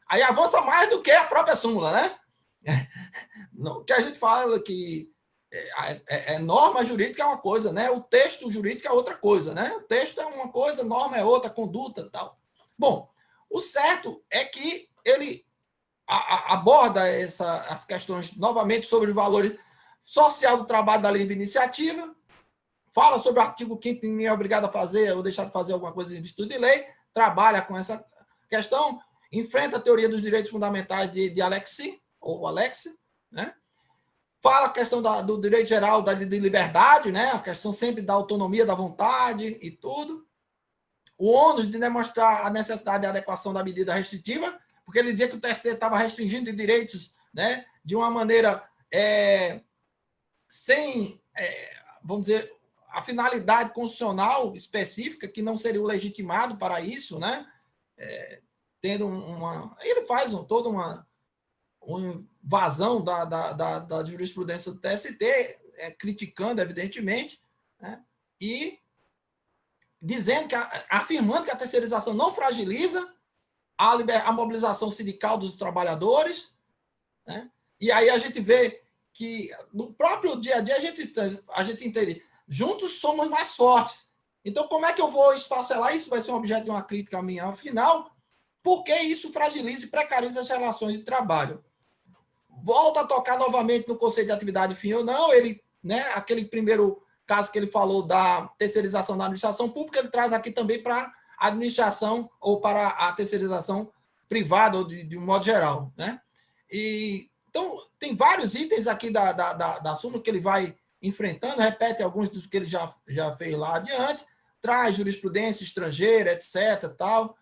Aí avança mais do que a própria súmula, né? Que a gente fala que norma jurídica é uma coisa, né? O texto jurídico é outra coisa, né? O texto é uma coisa, norma é outra, conduta e tal. Bom, o certo é que ele aborda as questões novamente sobre o valor social do trabalho da livre iniciativa, fala sobre o artigo 5º, ninguém é obrigado a fazer ou deixar de fazer alguma coisa em virtude de lei, trabalha com essa questão, enfrenta a teoria dos direitos fundamentais de Alexis, né? Fala a questão do direito geral de liberdade, né? A questão sempre da autonomia da vontade e tudo. O ônus de demonstrar a necessidade de adequação da medida restritiva, porque ele dizia que o TST estava restringindo direitos, né, de uma maneira sem, vamos dizer, a finalidade constitucional específica, que não seria o legitimado para isso, né? Tendo ele faz toda uma invasão da jurisprudência do TST, criticando, evidentemente, né? E dizendo afirmando que a terceirização não fragiliza a mobilização sindical dos trabalhadores, né? E aí a gente vê que no próprio dia a dia a gente entende, juntos somos mais fortes. Então, como é que eu vou esfacelar isso? Vai ser um objeto de uma crítica minha ao final, porque isso fragiliza e precariza as relações de trabalho. Volta a tocar novamente no conceito de atividade fim ou não, ele, né, aquele primeiro caso que ele falou da terceirização da administração pública, ele traz aqui também para a administração ou para a terceirização privada, ou de um modo geral, né? E, então, tem vários itens aqui da súmula que ele vai enfrentando, repete alguns dos que ele já fez lá adiante, traz jurisprudência estrangeira, etc. Tal.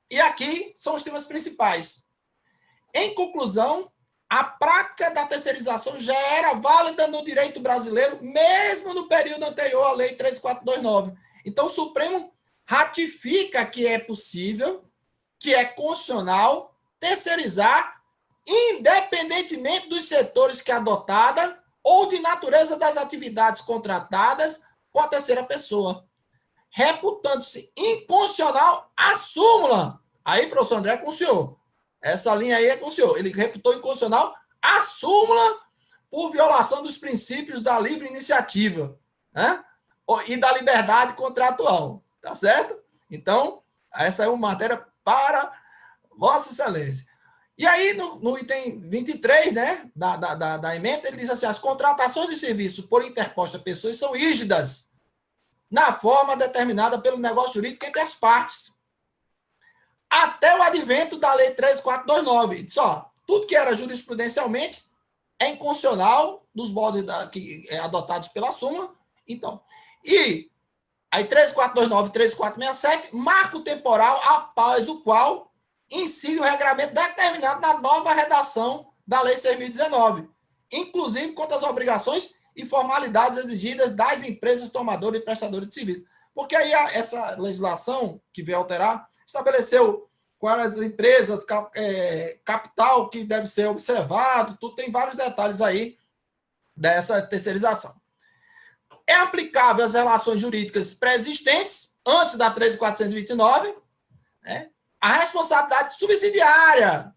E aqui são os temas principais. Em conclusão, a prática da terceirização já era válida no direito brasileiro, mesmo no período anterior à Lei 3429. Então, o Supremo ratifica que é possível, que é constitucional, terceirizar, independentemente dos setores que é adotada ou de natureza das atividades contratadas com a terceira pessoa, reputando-se inconstitucional a súmula. Aí, professor André, é com o senhor. Essa linha aí é com o senhor. Ele reputou inconstitucional a súmula por violação dos princípios da livre iniciativa, né? E da liberdade contratual. Tá certo? Então, essa é uma matéria para Vossa Excelência. E aí, no item 23, né, da emenda, ele diz assim: as contratações de serviço por interpostas pessoas são rígidas na forma determinada pelo negócio jurídico entre as partes, até o advento da Lei 3429. Diz, ó, tudo que era jurisprudencialmente é inconstitucional dos moldes adotados pela súmula. Então, e aí 3429 e 3467 marco temporal após o qual incide o regramento determinado na nova redação da Lei 6.019, inclusive quanto às obrigações e formalidades exigidas das empresas tomadoras e prestadoras de serviço. Porque aí essa legislação que veio alterar estabeleceu quais as empresas, capital que deve ser observado, tudo, tem vários detalhes aí dessa terceirização. É aplicável às relações jurídicas pré-existentes, antes da 13.429, né? A responsabilidade subsidiária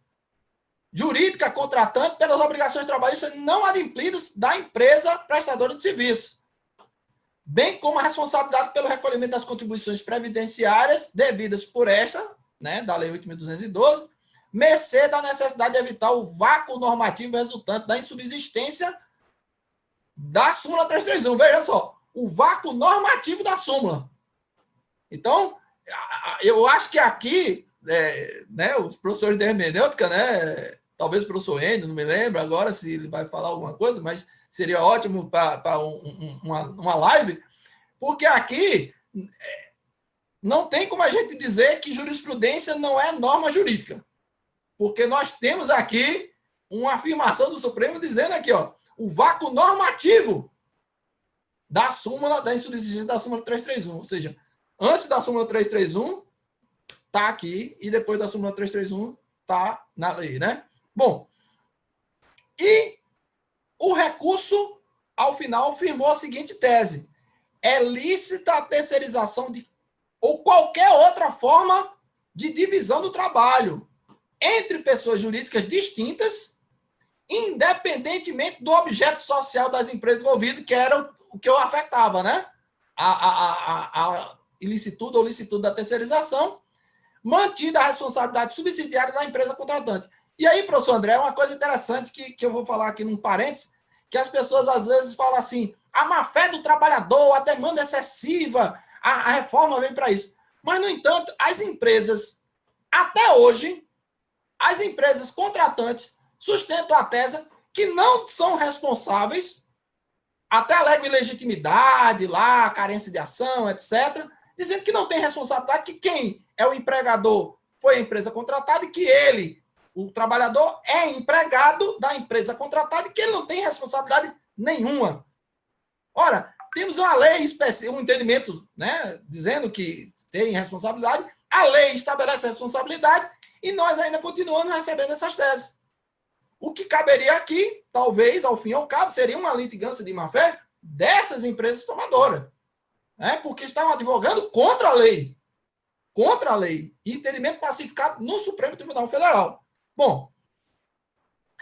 jurídica contratante pelas obrigações trabalhistas não adimplidas da empresa prestadora de serviço, bem como a responsabilidade pelo recolhimento das contribuições previdenciárias devidas por esta, né, da Lei 8.212, mercê da necessidade de evitar o vácuo normativo resultante da insubsistência da súmula 331. Veja só, o vácuo normativo da súmula. Então, eu acho que aqui, né, os professores de hermenêutica, né, talvez o professor Enio, não me lembro agora se ele vai falar alguma coisa, mas seria ótimo para uma live, porque aqui não tem como a gente dizer que jurisprudência não é norma jurídica, porque nós temos aqui uma afirmação do Supremo dizendo aqui, ó, o vácuo normativo da súmula, da insubsistência da súmula 331, ou seja, antes da súmula 331, está aqui, e depois da súmula 331, está na lei, né? Bom, e o recurso, ao final, afirmou a seguinte tese: é lícita a terceirização ou qualquer outra forma de divisão do trabalho entre pessoas jurídicas distintas, independentemente do objeto social das empresas envolvidas, que era o que eu afetava, né? A ilicitude ou licitude da terceirização, mantida a responsabilidade subsidiária da empresa contratante. E aí, professor André, uma coisa interessante que eu vou falar aqui num parênteses, que as pessoas às vezes falam assim, a má-fé do trabalhador, a demanda excessiva, a reforma vem para isso. Mas, no entanto, as empresas, até hoje, as empresas contratantes sustentam a tese que não são responsáveis, até alegam ilegitimidade lá, carência de ação, etc., dizendo que não tem responsabilidade, que quem é o empregador foi a empresa contratada e que ele, o trabalhador, é empregado da empresa contratada e que ele não tem responsabilidade nenhuma. Ora, temos uma lei específica, um entendimento, né, dizendo que tem responsabilidade, a lei estabelece a responsabilidade e nós ainda continuamos recebendo essas teses. O que caberia aqui, talvez, ao fim e ao cabo, seria uma litigância de má-fé, dessas empresas tomadoras, né? Porque estavam advogando contra a lei. Contra a lei. E entendimento pacificado no Supremo Tribunal Federal. Bom,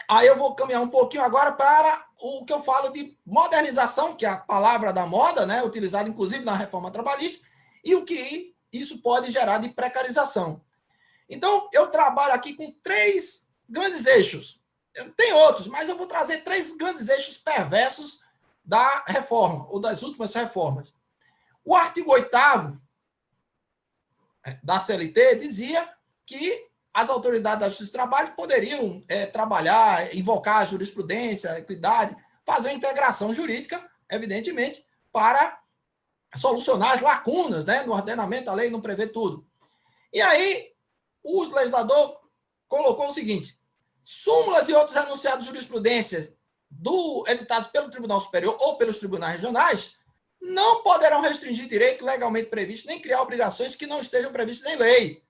aí eu vou caminhar um pouquinho agora para o que eu falo de modernização, que é a palavra da moda, né? Utilizada inclusive na reforma trabalhista, e o que isso pode gerar de precarização. Então, eu trabalho aqui com 3 grandes eixos. Tem outros, mas eu vou trazer 3 grandes eixos perversos da reforma, ou das últimas reformas. O artigo 8º da CLT dizia que as autoridades da Justiça do Trabalho poderiam trabalhar, invocar a jurisprudência, a equidade, fazer uma integração jurídica, evidentemente, para solucionar as lacunas, né, no ordenamento, a lei não prevê tudo. E aí, o legislador colocou o seguinte: súmulas e outros enunciados de jurisprudências editados pelo Tribunal Superior ou pelos tribunais regionais não poderão restringir direito legalmente previsto, nem criar obrigações que não estejam previstas em lei.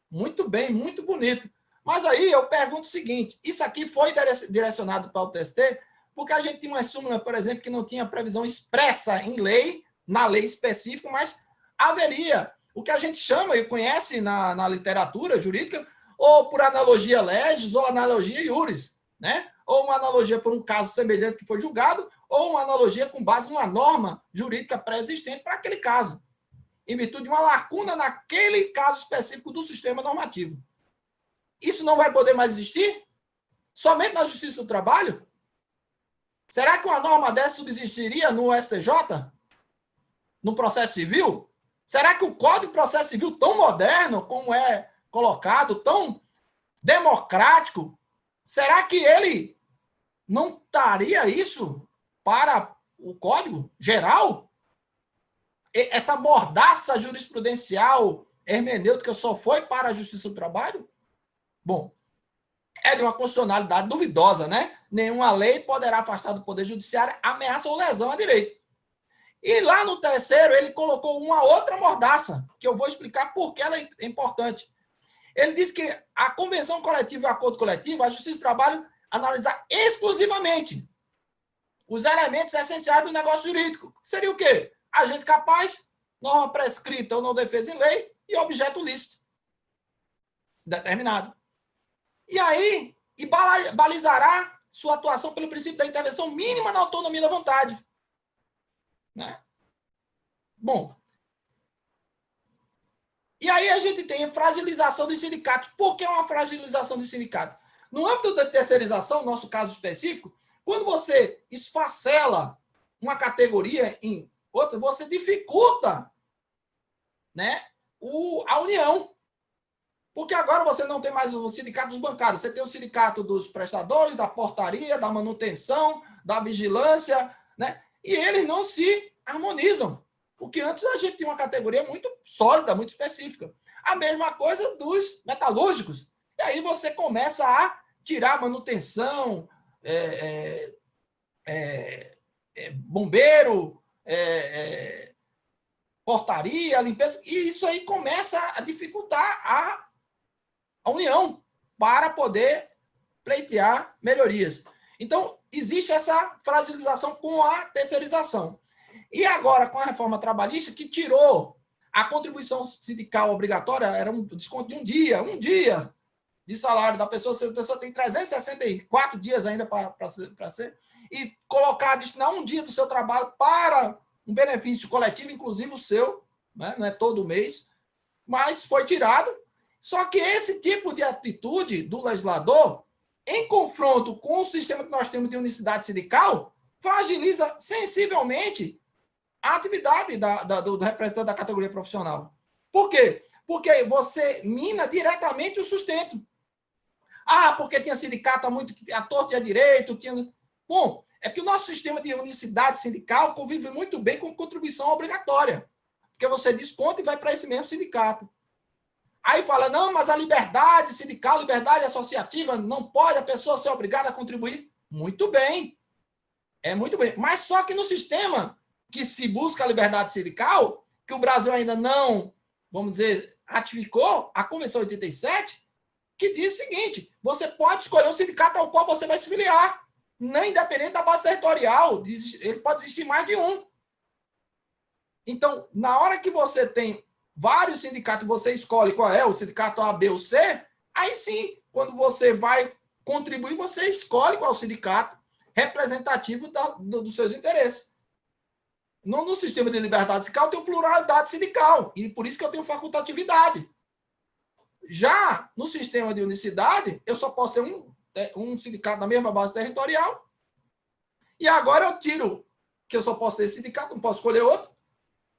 Muito bem, muito bonito. Mas aí eu pergunto o seguinte: isso aqui foi direcionado para o TST porque a gente tinha uma súmula, por exemplo, que não tinha previsão expressa em lei, na lei específica, mas haveria o que a gente chama e conhece na literatura jurídica, ou por analogia legis, ou analogia iuris, né? Ou uma analogia por um caso semelhante que foi julgado, ou uma analogia com base numa norma jurídica pré-existente para aquele caso, em virtude de uma lacuna naquele caso específico do sistema normativo. Isso não vai poder mais existir? Somente na Justiça do Trabalho? Será que uma norma dessa subsistiria no STJ? No processo civil? Será que o Código de Processo Civil, tão moderno como é colocado, tão democrático, será que ele não estaria isso para o Código Geral? Essa mordaça jurisprudencial hermenêutica só foi para a Justiça do Trabalho? Bom, é de uma constitucionalidade duvidosa, né? Nenhuma lei poderá afastar do Poder Judiciário ameaça ou lesão a direito. E lá no 3º, ele colocou uma outra mordaça, que eu vou explicar por que ela é importante. Ele diz que a convenção coletiva e o acordo coletivo, a Justiça do Trabalho analisar exclusivamente os elementos essenciais do negócio jurídico. Seria o quê? Agente capaz, norma prescrita ou não defesa em lei e objeto lícito determinado. E aí, balizará sua atuação pelo princípio da intervenção mínima na autonomia da vontade. Né? Bom, e aí a gente tem a fragilização dos sindicatos. Por que uma fragilização dos sindicatos? No âmbito da terceirização, nosso caso específico, quando você esfacela uma categoria em outra, você dificulta, né, a união. Porque agora você não tem mais o sindicato dos bancários, você tem o sindicato dos prestadores, da portaria, da manutenção, da vigilância, né? E eles não se harmonizam. Porque antes a gente tinha uma categoria muito sólida, muito específica. A mesma coisa dos metalúrgicos. E aí você começa a tirar manutenção, bombeiro, portaria, limpeza, e isso aí começa a dificultar a união para poder pleitear melhorias. Então, existe essa fragilização com a terceirização. E agora, com a reforma trabalhista, que tirou a contribuição sindical obrigatória, era um desconto de um dia de salário da pessoa, se a pessoa tem 364 dias ainda para ser, e colocar, destinar um dia do seu trabalho para um benefício coletivo, inclusive o seu, né? Não é todo mês, mas foi tirado. Só que esse tipo de atitude do legislador, em confronto com o sistema que nós temos de unicidade sindical, fragiliza sensivelmente a atividade do representante da categoria profissional. Por quê? Porque você mina diretamente o sustento. Ah, porque tinha sindicato a torto e a direito. Bom, é que o nosso sistema de unicidade sindical convive muito bem com contribuição obrigatória. Porque você desconta e vai para esse mesmo sindicato. Aí fala, não, mas a liberdade sindical, liberdade associativa, não pode a pessoa ser obrigada a contribuir. Muito bem. É muito bem. Mas só que no sistema que se busca a liberdade sindical, que o Brasil ainda não, vamos dizer, ratificou a Convenção 87, que diz o seguinte: você pode escolher o sindicato ao qual você vai se filiar. nem independente da base territorial, ele pode existir mais de um. Então, na hora que você tem vários sindicatos, você escolhe qual é, o sindicato A, B ou C, aí sim, quando você vai contribuir, você escolhe qual é o sindicato representativo dos seus interesses. No sistema de liberdade sindical, eu tenho pluralidade sindical, e por isso que eu tenho facultatividade. Já no sistema de unicidade, eu só posso ter um sindicato na mesma base territorial, e agora eu tiro que eu só posso ter esse sindicato, não posso escolher outro,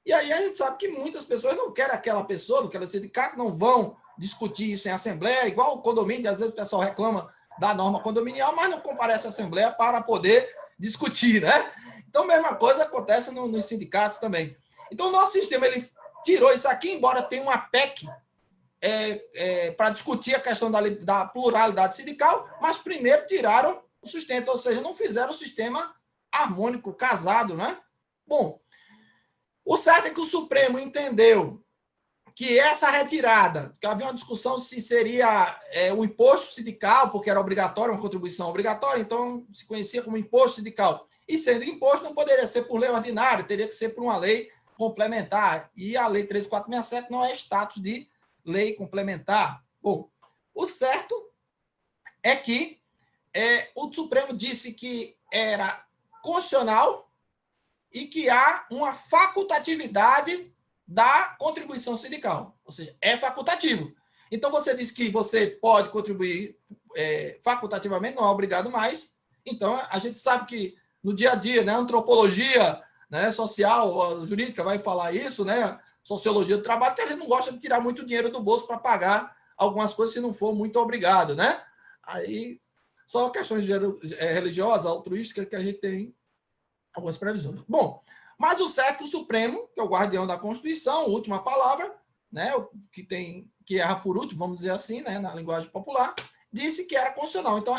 e aí a gente sabe que muitas pessoas não querem aquela pessoa, não querem sindicato, não vão discutir isso em assembleia, igual o condomínio, às vezes o pessoal reclama da norma condominial, mas não comparece à assembleia para poder discutir, né? Então, a mesma coisa acontece nos sindicatos também. Então, o nosso sistema ele tirou isso aqui, embora tenha uma PEC para discutir a questão da pluralidade sindical, mas primeiro tiraram o sustento, ou seja, não fizeram o sistema harmônico, casado, né? Bom, o certo é que o Supremo entendeu que essa retirada, que havia uma discussão se seria o imposto sindical, porque era obrigatório, uma contribuição obrigatória, então se conhecia como imposto sindical. E sendo imposto, não poderia ser por lei ordinária, teria que ser por uma lei complementar. E a Lei 13.467 não é status de lei complementar. Bom, o certo é que o Supremo disse que era constitucional e que há uma facultatividade da contribuição sindical, ou seja, é facultativo. Então, você diz que você pode contribuir facultativamente, não é obrigado mais. Então, a gente sabe que no dia a dia, né, antropologia, né, social, jurídica vai falar isso, né, sociologia do trabalho, que a gente não gosta de tirar muito dinheiro do bolso para pagar algumas coisas se não for muito obrigado, né? Aí, só questões religiosas, altruísticas, que a gente tem algumas previsões. Bom, mas o certo é que o Supremo, que é o guardião da Constituição, última palavra, né, que erra por último, vamos dizer assim, né, na linguagem popular, disse que era constitucional. Então,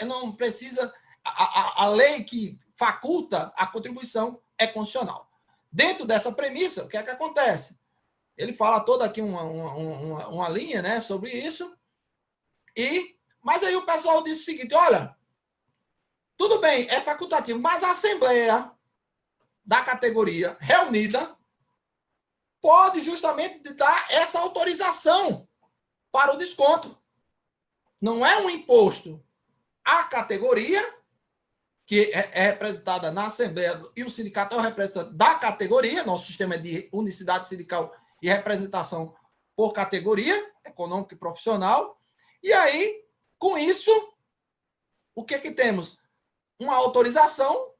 não precisa... A lei que faculta a contribuição é constitucional. Dentro dessa premissa, o que é que acontece? Ele fala toda aqui uma linha, né, sobre isso, mas aí o pessoal disse o seguinte, olha, tudo bem, é facultativo, mas a Assembleia da categoria reunida pode justamente dar essa autorização para o desconto. Não é um imposto. A categoria, que é representada na Assembleia, e o sindicato é o representante da categoria, nosso sistema é de unicidade sindical e representação por categoria, econômica e profissional. E aí, com isso, o que temos? Uma autorização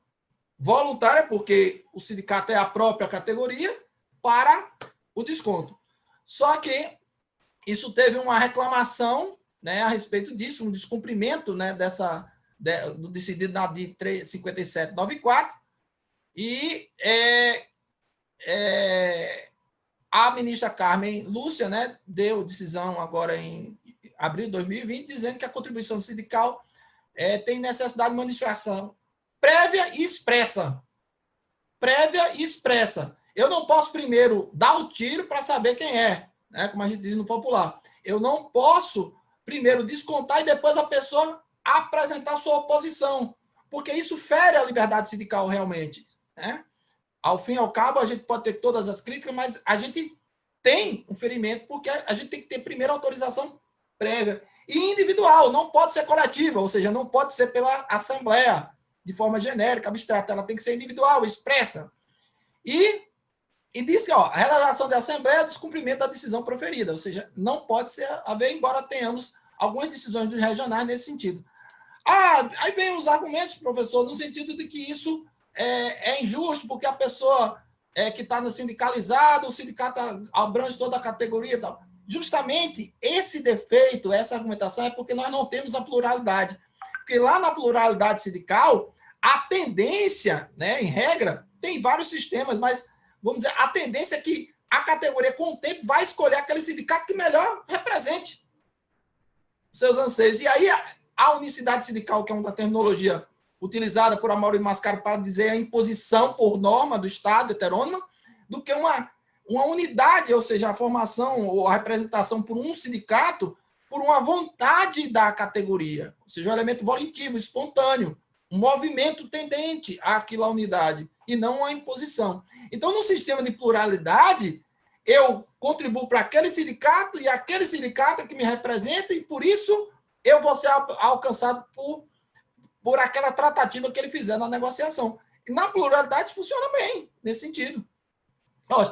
voluntária, porque o sindicato é a própria categoria, para o desconto. Só que isso teve uma reclamação, né, a respeito disso, um descumprimento, né, do decidido na DI 5794, e a ministra Carmen Lúcia, né, deu decisão agora em abril de 2020, dizendo que a contribuição sindical tem necessidade de manifestação prévia e expressa. Prévia e expressa. Eu não posso primeiro dar o tiro para saber quem é, né, como a gente diz no popular. Eu não posso primeiro descontar e depois a pessoa apresentar sua oposição, porque isso fere a liberdade sindical realmente, né? Ao fim e ao cabo, a gente pode ter todas as críticas, mas a gente tem um ferimento porque a gente tem que ter primeiro autorização prévia e individual, não pode ser coletiva, ou seja, não pode ser pela Assembleia, de forma genérica, abstrata, ela tem que ser individual, expressa. E disse, a realização da Assembleia é descumprimento da decisão proferida, ou seja, não pode haver, embora tenhamos algumas decisões dos regionais nesse sentido. Aí vem os argumentos, professor, no sentido de que isso é injusto, porque a pessoa que está no sindicalizado, o sindicato abrange toda a categoria e tal. Justamente esse defeito, essa argumentação, é porque nós não temos a pluralidade. Porque lá na pluralidade sindical, a tendência, né, em regra, tem vários sistemas, mas, vamos dizer, a tendência é que a categoria, com o tempo, vai escolher aquele sindicato que melhor represente seus anseios. E aí, a unicidade sindical, que é uma terminologia utilizada por Amaury Mascaro para dizer a imposição por norma do Estado heterônima, do que uma unidade, ou seja, a formação ou a representação por um sindicato por uma vontade da categoria, ou seja, um elemento volitivo, espontâneo, um movimento tendente àquela unidade, e não uma imposição. Então, no sistema de pluralidade, eu contribuo para aquele sindicato, e aquele sindicato é que me representa, e por isso eu vou ser alcançado por aquela tratativa que ele fizer na negociação. E na pluralidade funciona bem, nesse sentido.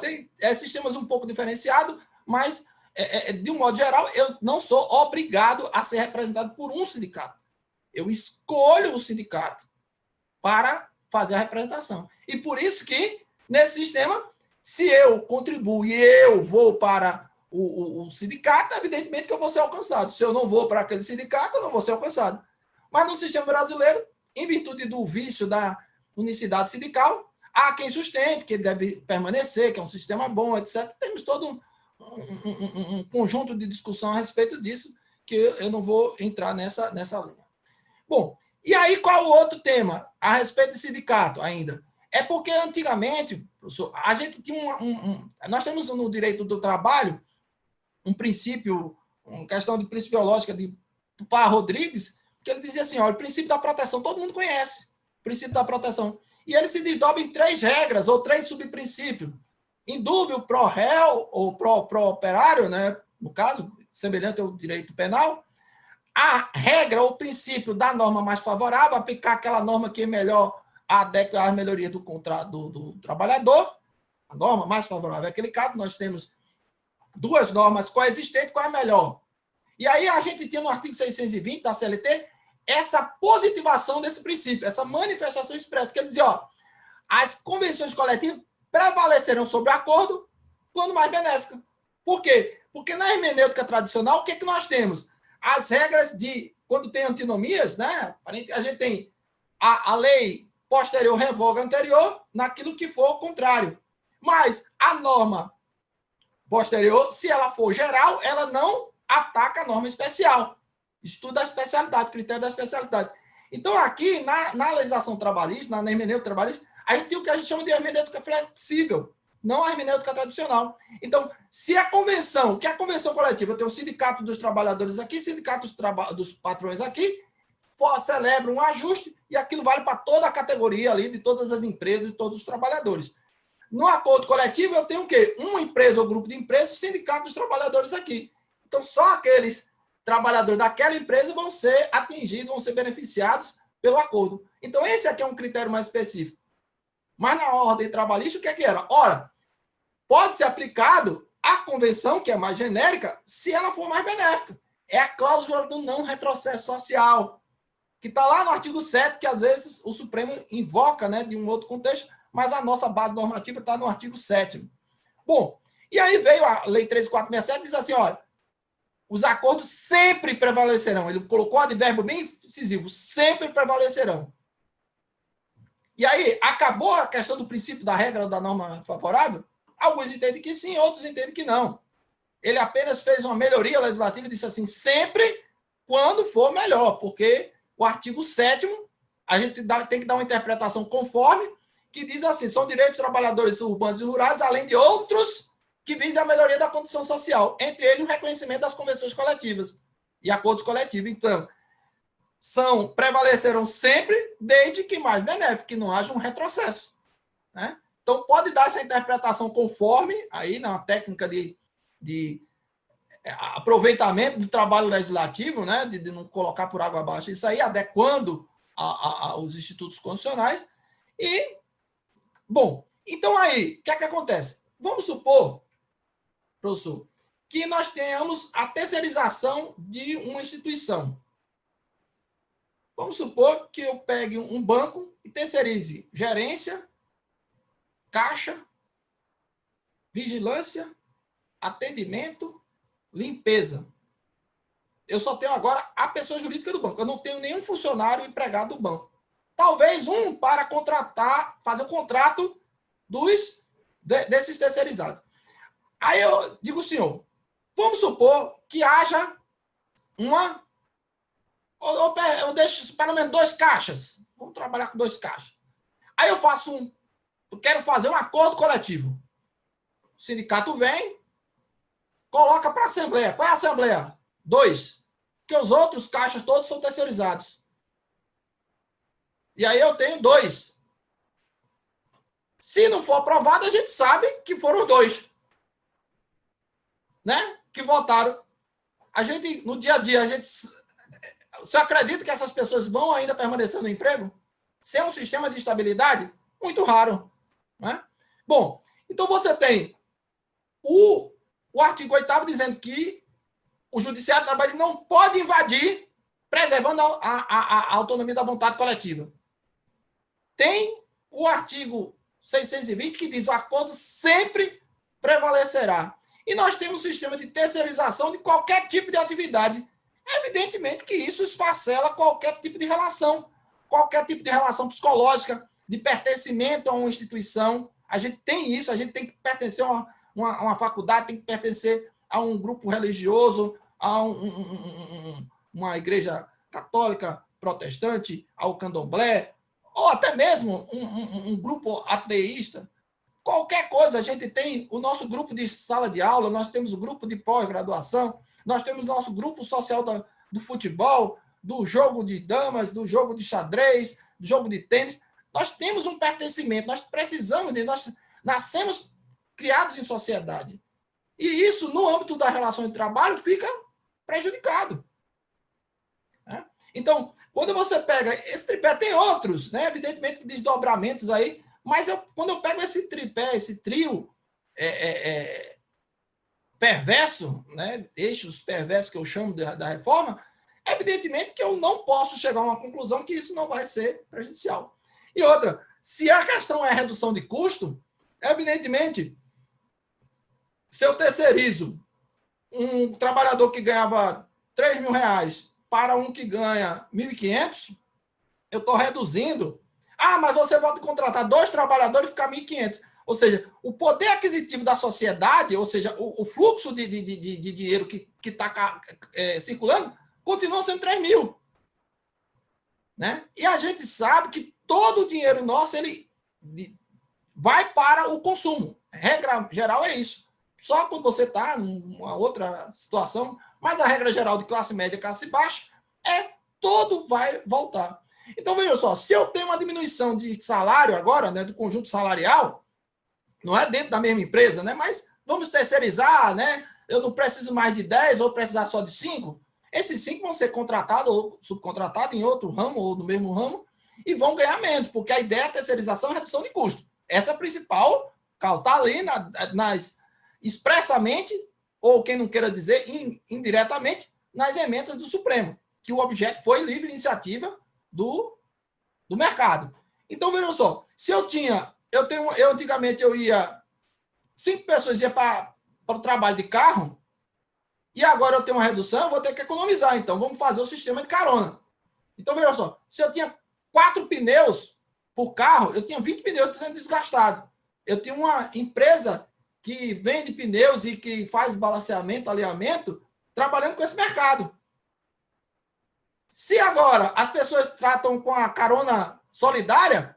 Tem sistemas um pouco diferenciados, mas, de um modo geral, eu não sou obrigado a ser representado por um sindicato. Eu escolho o sindicato para fazer a representação. E por isso que, nesse sistema, se eu contribuo e eu vou para o sindicato, evidentemente que eu vou ser alcançado. Se eu não vou para aquele sindicato, eu não vou ser alcançado. Mas no sistema brasileiro, em virtude do vício da unicidade sindical, há quem sustente que ele deve permanecer, que é um sistema bom, etc. Temos todo um conjunto de discussão a respeito disso, que eu não vou entrar nessa linha. Bom, e aí qual o outro tema a respeito de sindicato ainda? É porque antigamente, professor, a gente tinha nós temos no direito do trabalho um princípio, uma questão de principiológica de Parra Rodrigues, que ele dizia assim, olha, o princípio da proteção, todo mundo conhece, o princípio da proteção. E ele se desdobra em 3 regras, ou 3 subprincípios. Indúbio pro réu, ou pro operário, né? No caso, semelhante ao direito penal. A regra, ou princípio da norma mais favorável, aplicar aquela norma que é melhor adequa às melhorias do contrato do trabalhador. A norma mais favorável é aquele caso, nós temos 2 normas coexistentes, qual é a melhor? E aí a gente tinha no artigo 620 da CLT essa positivação desse princípio, essa manifestação expressa, que ele dizia, ó, as convenções coletivas prevalecerão sobre o acordo quando mais benéfica. Por quê? Porque na hermenêutica tradicional, o que nós temos? As regras de, quando tem antinomias, né? A gente tem a lei posterior revoga anterior naquilo que for contrário. Mas a norma posterior, se ela for geral, ela não ataca a norma especial. Estuda a especialidade, critério da especialidade. Então, aqui, na legislação trabalhista, na hermenêutica trabalhista, a gente tem o que a gente chama de hermenêutica flexível, não a hermenêutica tradicional. Então, se a convenção, que é a convenção coletiva, eu tenho o sindicato dos trabalhadores aqui, sindicato dos patrões aqui, celebra um ajuste e aquilo vale para toda a categoria ali, de todas as empresas e todos os trabalhadores. No acordo coletivo, eu tenho o quê? Uma empresa ou grupo de empresas, o sindicato dos trabalhadores aqui. Então, só aqueles trabalhadores daquela empresa vão ser atingidos, vão ser beneficiados pelo acordo. Então, esse aqui é um critério mais específico. Mas na ordem trabalhista, o que é que era? Ora, pode ser aplicado a convenção, que é mais genérica, se ela for mais benéfica. É a cláusula do não retrocesso social, que está lá no artigo 7, que às vezes o Supremo invoca, né, de um outro contexto, mas a nossa base normativa está no artigo 7º. Bom, e aí veio a Lei 13.467 e diz assim, olha, os acordos sempre prevalecerão. Ele colocou um advérbio bem incisivo, sempre prevalecerão. E aí, acabou a questão do princípio da regra da norma favorável? Alguns entendem que sim, outros entendem que não. Ele apenas fez uma melhoria legislativa e disse assim, sempre quando for melhor, porque o artigo 7º, a gente tem que dar uma interpretação conforme, que diz assim, são direitos dos trabalhadores urbanos e rurais, além de outros que visem a melhoria da condição social, entre eles o reconhecimento das convenções coletivas e acordos coletivos. Então, prevalecerão sempre, desde que mais benéfico, que não haja um retrocesso. Né? Então, pode dar essa interpretação conforme, aí, na técnica de aproveitamento do trabalho legislativo, né? de não colocar por água abaixo isso aí, adequando aos institutos constitucionais. E, bom, então aí, o que é que acontece? Vamos supor, professor, que nós tenhamos a terceirização de uma instituição. Vamos supor que eu pegue um banco e terceirize gerência, caixa, vigilância, atendimento, limpeza. Eu só tenho agora a pessoa jurídica do banco. Eu não tenho nenhum funcionário empregado do banco. Talvez um para contratar, fazer o contrato desses terceirizados. Aí eu digo, senhor, vamos supor que haja uma... Eu deixo pelo menos 2 caixas. Vamos trabalhar com 2 caixas. Aí eu faço eu quero fazer um acordo coletivo. O sindicato vem, coloca para a Assembleia. Qual é a Assembleia? 2. Porque os outros caixas todos são terceirizados. E aí eu tenho 2. Se não for aprovado, a gente sabe que foram os 2, né? Que votaram. A gente, no dia a dia, você acredita que essas pessoas vão ainda permanecer no emprego? Sem um sistema de estabilidade? Muito raro, né? Bom, então você tem o artigo 8º dizendo que o Judiciário do Trabalho não pode invadir, preservando a autonomia da vontade coletiva. Tem o artigo 620 que diz: o acordo sempre prevalecerá. E nós temos um sistema de terceirização de qualquer tipo de atividade. Evidentemente que isso esfacela qualquer tipo de relação psicológica, de pertencimento a uma instituição. A gente tem isso, a gente tem que pertencer a uma faculdade, tem que pertencer a um grupo religioso, a uma igreja católica, protestante, ao candomblé, ou até mesmo um grupo ateísta. Qualquer coisa, a gente tem o nosso grupo de sala de aula, nós temos o grupo de pós-graduação, nós temos o nosso grupo social do futebol, do jogo de damas, do jogo de xadrez, do jogo de tênis. Nós temos um pertencimento, nós precisamos nós nascemos criados em sociedade. E isso, no âmbito da relação de trabalho, fica prejudicado. Né? Então, quando você pega esse tripé, tem outros, né? Evidentemente, desdobramentos aí, mas quando eu pego esse tripé, esse trio perverso, né? Eixos perversos que eu chamo da reforma, evidentemente que eu não posso chegar a uma conclusão que isso não vai ser prejudicial. E outra, se a questão é a redução de custo, evidentemente, se eu terceirizo um trabalhador que ganhava R$3.000 para um que ganha 1.500, eu estou reduzindo. Ah, mas você pode contratar 2 trabalhadores e ficar 1.500. Ou seja, o poder aquisitivo da sociedade, ou seja, o fluxo de dinheiro que está circulando, continua sendo 3.000. Né? E a gente sabe que todo o dinheiro nosso ele vai para o consumo. Regra geral é isso. Só quando você está numa outra situação, mas a regra geral de classe média e classe baixa todo vai voltar. Então, veja só, se eu tenho uma diminuição de salário agora, né, do conjunto salarial, não é dentro da mesma empresa, né, mas vamos terceirizar, né, eu não preciso mais de 10, ou precisar só de 5, esses 5 vão ser contratados ou subcontratados em outro ramo ou no mesmo ramo e vão ganhar menos, porque a ideia é a terceirização e redução de custo. Essa é a principal causa. Está ali expressamente, ou quem não queira dizer, indiretamente, nas emendas do Supremo, que o objeto foi livre iniciativa do mercado. Então, vejam só, se eu antigamente eu ia, 5 pessoas iam para o trabalho de carro, e agora eu tenho uma redução, eu vou ter que economizar. Então, vamos fazer o sistema de carona. Então, veja só, se eu tinha 4 pneus por carro, eu tinha 20 pneus sendo desgastados. Eu tinha uma empresa que vende pneus e que faz balanceamento, alinhamento, trabalhando com esse mercado. Se agora as pessoas tratam com a carona solidária,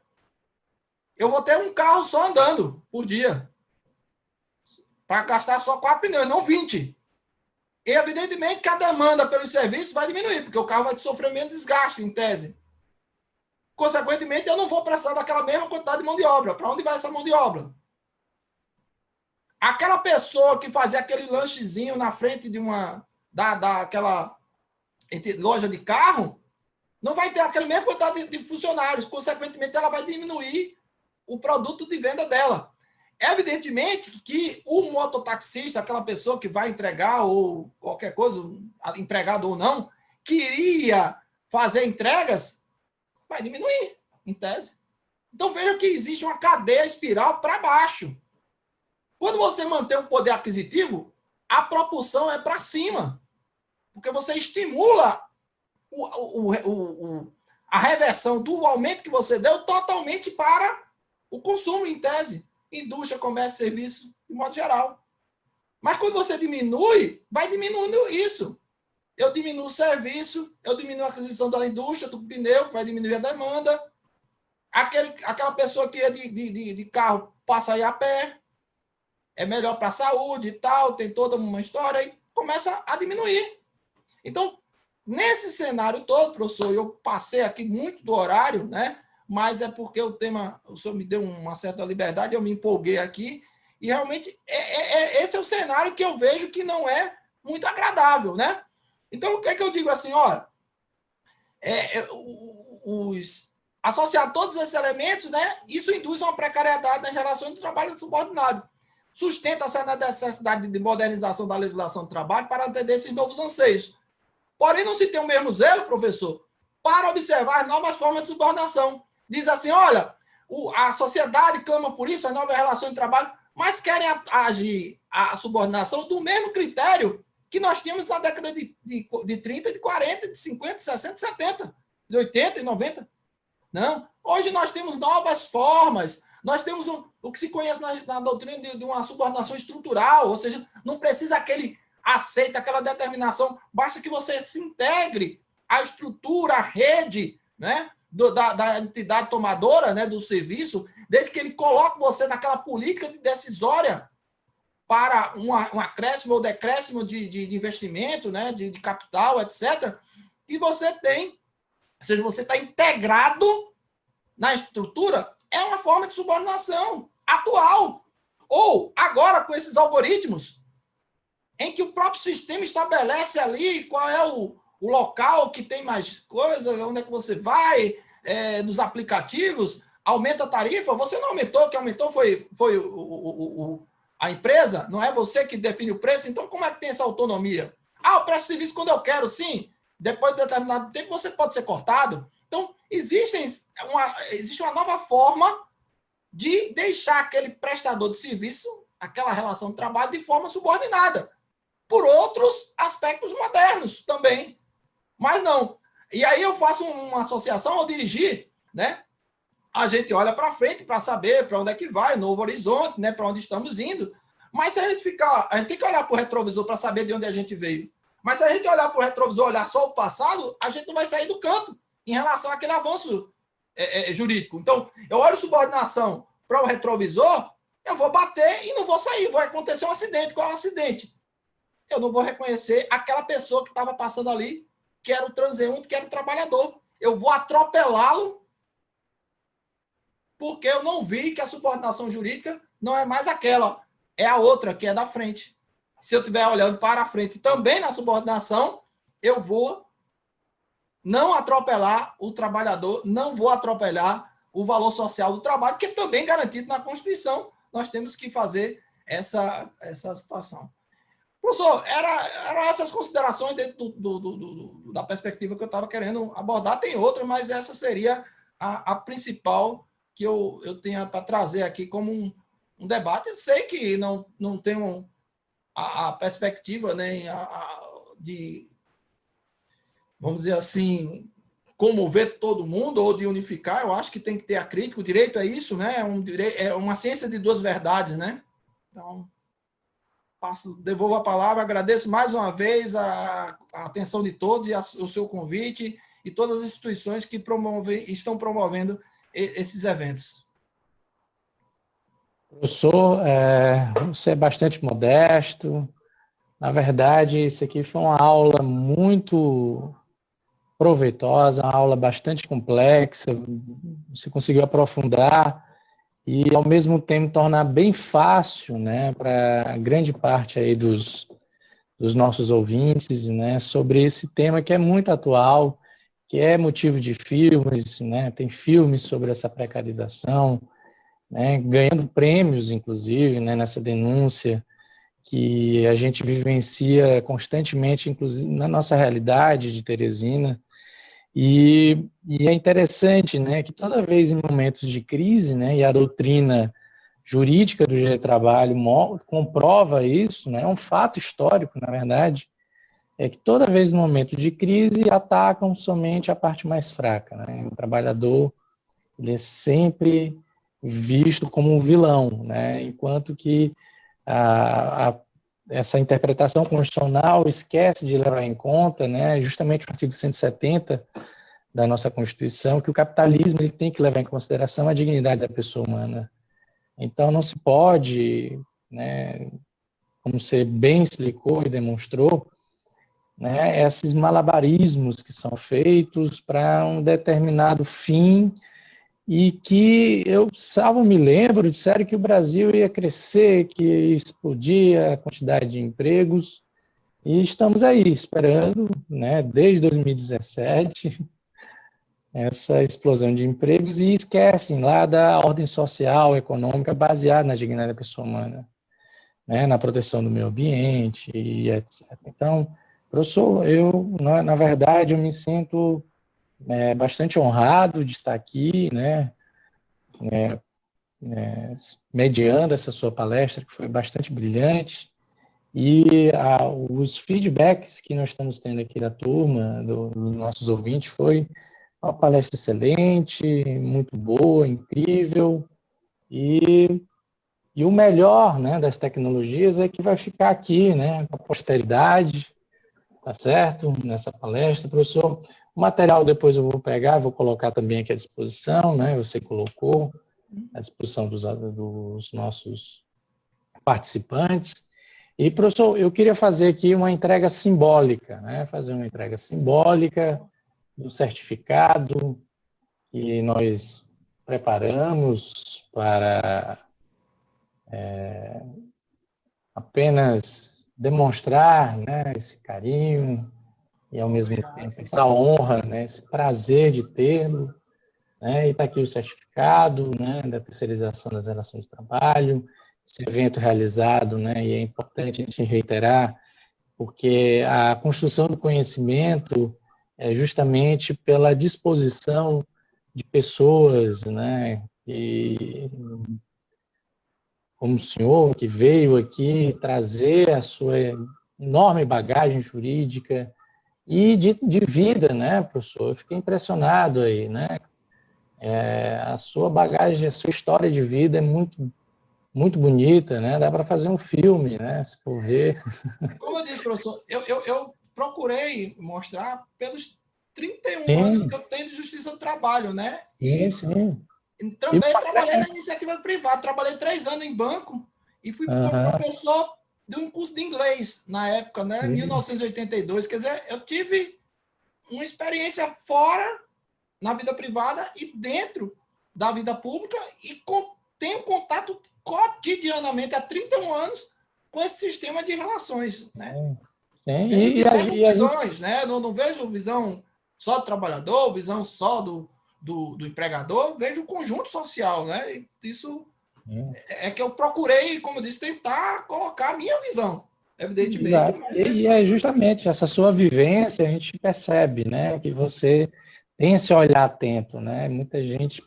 eu vou ter um carro só andando por dia, para gastar só 4 pneus, não 20. E, evidentemente, que a demanda pelos serviços vai diminuir, porque o carro vai sofrer menos desgaste, em tese. Consequentemente, eu não vou precisar daquela mesma quantidade de mão de obra. Para onde vai essa mão de obra? Aquela pessoa que fazia aquele lanchezinho na frente de daquela loja de carro, não vai ter aquela mesma quantidade de funcionários. Consequentemente, ela vai diminuir o produto de venda dela. Evidentemente que o mototaxista, aquela pessoa que vai entregar ou qualquer coisa, empregado ou não, queria fazer entregas, vai diminuir, em tese. Então, veja que existe uma cadeia espiral para baixo. Quando você mantém um poder aquisitivo, a propulsão é para cima. Porque você estimula a reversão do aumento que você deu totalmente para o consumo, em tese. Indústria, comércio, serviço, de modo geral. Mas quando você diminui, vai diminuindo isso. Eu diminuo o serviço, eu diminuo a aquisição da indústria, do pneu, vai diminuir a demanda. Aquela pessoa que ia de carro passa aí a pé, é melhor para a saúde e tal, tem toda uma história, e começa a diminuir. Então, nesse cenário todo, professor, eu passei aqui muito do horário, né? mas é porque o tema, o senhor me deu uma certa liberdade, eu me empolguei aqui, e realmente esse é o cenário que eu vejo que não é muito agradável, né? Então, o que é que eu digo assim, olha, associar todos esses elementos, né, isso induz uma precariedade na geração de trabalho subordinado. Sustenta-se a necessidade de modernização da legislação do trabalho para atender esses novos anseios. Porém, não se tem o mesmo zelo, professor, para observar as novas formas de subordinação. Diz assim, olha, a sociedade clama por isso, as novas relações de trabalho, mas querem agir a subordinação do mesmo critério que nós tínhamos na década de 30, de 40, de 50, de 60, de 70, de 80 e 90. Não. Hoje nós temos novas formas, nós temos o que se conhece na doutrina de uma subordinação estrutural, ou seja, não precisa aceita aquela determinação, basta que você se integre à estrutura, à rede, né, da entidade tomadora, né, do serviço, desde que ele coloque você naquela política decisória para um acréscimo ou decréscimo de investimento, né, de capital, etc. E você tem, ou seja, você está integrado na estrutura, é uma forma de subordinação atual. Ou, agora, com esses algoritmos, em que o próprio sistema estabelece ali qual é o local que tem mais coisa, onde é que você vai, nos aplicativos, aumenta a tarifa, você não aumentou, quem aumentou foi a empresa, não é você que define o preço, então como é que tem essa autonomia? Eu presto serviço quando eu quero, sim, depois de determinado tempo você pode ser cortado. Então, existe uma nova forma de deixar aquele prestador de serviço, aquela relação de trabalho, de forma subordinada, por outros aspectos modernos também. Mas não. E aí eu faço uma associação ao dirigir, né? A gente olha para frente para saber para onde é que vai, novo horizonte, né? Para onde estamos indo. Mas se a gente tem que olhar para o retrovisor para saber de onde a gente veio. Mas se a gente olhar para o retrovisor, olhar só o passado, a gente não vai sair do canto em relação àquele avanço jurídico. Então, eu olho subordinação para o retrovisor, eu vou bater e não vou sair, vai acontecer um acidente. Qual é o acidente? Eu não vou reconhecer aquela pessoa que estava passando ali, que era o transeunte, que era o trabalhador. Eu vou atropelá-lo porque eu não vi que a subordinação jurídica não é mais aquela, é a outra, que é da frente. Se eu estiver olhando para a frente também na subordinação, eu vou não atropelar o trabalhador, não vou atropelar o valor social do trabalho, que é também garantido na Constituição. Nós temos que fazer essa situação. Professor, eram essas considerações dentro da perspectiva que eu estava querendo abordar. Tem outras, mas essa seria a principal que eu tenho para trazer aqui como um debate. Eu sei que não tem a perspectiva, né, de, vamos dizer assim, comover todo mundo ou de unificar. Eu acho que tem que ter a crítica. O direito é isso, né? É uma ciência de duas verdades, né? Então, devolvo a palavra, agradeço mais uma vez a atenção de todos e o seu convite e todas as instituições que estão promovendo esses eventos. Professor, você é bastante modesto. Na verdade, isso aqui foi uma aula muito proveitosa, uma aula bastante complexa. Você conseguiu aprofundar e, ao mesmo tempo, tornar bem fácil, né, para grande parte aí dos nossos ouvintes, né, sobre esse tema que é muito atual, que é motivo de filmes, né, tem filmes sobre essa precarização, né, ganhando prêmios, inclusive, né, nessa denúncia que a gente vivencia constantemente, inclusive na nossa realidade de Teresina. E é interessante, né, que toda vez em momentos de crise, né, e a doutrina jurídica do direito do trabalho comprova isso, né, é um fato histórico, na verdade, é que toda vez no momento de crise atacam somente a parte mais fraca, né, o trabalhador, ele é sempre visto como um vilão, né, enquanto que essa interpretação constitucional esquece de levar em conta, né, justamente o artigo 170 da nossa Constituição, que o capitalismo ele tem que levar em consideração a dignidade da pessoa humana. Então, não se pode, né, como você bem explicou e demonstrou, né, esses malabarismos que são feitos para um determinado fim e que eu, salvo me lembro, disseram que o Brasil ia crescer, que ia explodir a quantidade de empregos, e estamos aí esperando, né, desde 2017, essa explosão de empregos e esquecem lá da ordem social, econômica baseada na dignidade da pessoa humana, né, na proteção do meio ambiente e etc. Então, professor, na verdade, eu me sinto bastante honrado de estar aqui, né, mediando essa sua palestra, que foi bastante brilhante, e os feedbacks que nós estamos tendo aqui da turma, dos nossos ouvintes, foi uma palestra excelente, muito boa, incrível, e, e o melhor, né, das tecnologias é que vai ficar aqui, né, para a posteridade, tá certo? Nessa palestra, professor. O material depois eu vou pegar, vou colocar também aqui à disposição, né? Você colocou à disposição dos nossos participantes. E, professor, eu queria fazer aqui uma entrega simbólica, né? Fazer uma entrega simbólica do certificado que nós preparamos para apenas demonstrar, né, esse carinho e, ao mesmo Obrigado. tempo, essa honra, né, esse prazer de tê-lo, né, e está aqui o certificado, né, da terceirização das relações de trabalho, esse evento realizado, né, e é importante a gente reiterar, porque a construção do conhecimento é justamente pela disposição de pessoas, né, e como o senhor, que veio aqui trazer a sua enorme bagagem jurídica e de vida, né, professor? Eu fiquei impressionado aí, né? A sua bagagem, a sua história de vida é muito, muito bonita, né? Dá para fazer um filme, né? Se for ver. Como eu disse, professor, eu procurei mostrar pelos 31 anos que Sim, eu tenho de justiça do trabalho, né? sim, E sim. E também trabalhei mostra. na iniciativa privada, trabalhei 3 anos em banco e fui Aham, professor de um curso de inglês na época, né? sim, 1982. Quer dizer, eu tive uma experiência fora na vida privada e dentro da vida pública e tenho contato cotidianamente há 31 anos com esse sistema de relações, né? sim. Vendo diversas E a gente, visões, né? Não vejo visão só do trabalhador, visão só do empregador, vejo o conjunto social, né? E isso é que eu procurei, como eu disse, tentar colocar a minha visão, evidentemente, exato. mas E é respeito. justamente essa sua vivência, a gente percebe, né? Que você tem esse olhar atento, né? Muita gente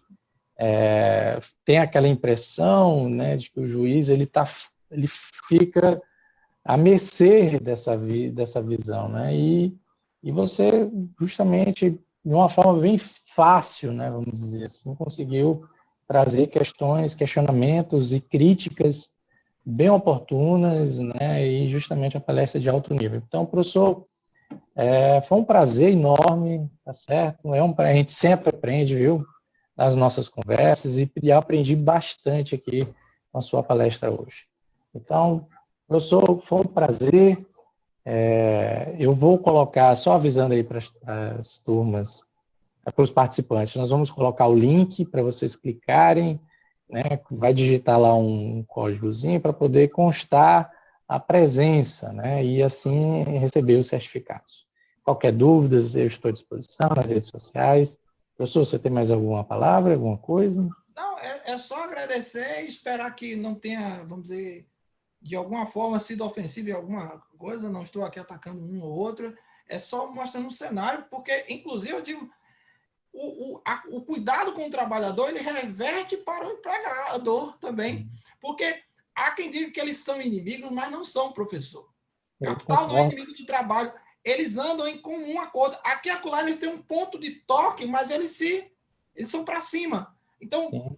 tem aquela impressão, né, de que o juiz ele fica à mercê dessa visão, né? E você justamente de uma forma bem fácil, né, vamos dizer assim, conseguiu trazer questionamentos e críticas bem oportunas, né, e justamente a palestra de alto nível. Então, professor, foi um prazer enorme, tá certo? A gente sempre aprende, viu? Nas nossas conversas e aprendi bastante aqui com a sua palestra hoje. Então, professor, foi um prazer. Eu vou colocar, só avisando aí para as turmas, para os participantes, nós vamos colocar o link para vocês clicarem, né? Vai digitar lá um códigozinho para poder constar a presença, né? E assim receber os certificados. Qualquer dúvida, eu estou à disposição nas redes sociais. Professor, você tem mais alguma palavra, alguma coisa? Não, é só agradecer e esperar que não tenha, vamos dizer, de alguma forma sido ofensivo em alguma coisa, não estou aqui atacando um ou outro, é só mostrando um cenário, porque, inclusive, eu digo, o cuidado com o trabalhador, ele reverte para o empregador também, porque há quem diga que eles são inimigos, mas não são, professor. Eu Capital não é concordo. inimigo do trabalho, eles andam em comum acordo. Aqui e acolá eles têm um ponto de toque, mas eles são para cima. Então, Sim,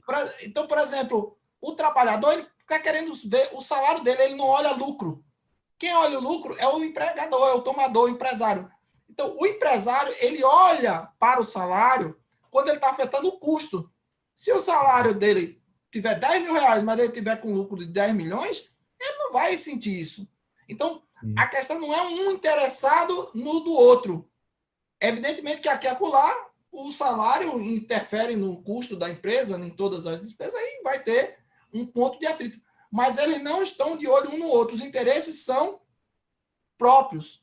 por exemplo, o trabalhador ele está querendo ver o salário dele, ele não olha lucro. Quem olha o lucro é o empregador, é o tomador, o empresário. Então, o empresário, ele olha para o salário quando ele está afetando o custo. Se o salário dele tiver 10 mil reais, mas ele tiver com lucro de 10 milhões, ele não vai sentir isso. Então, a questão não é um interessado no do outro. Evidentemente que aqui e acolá o salário interfere no custo da empresa, em todas as despesas, aí vai ter um ponto de atrito. Mas eles não estão de olho um no outro, os interesses são próprios.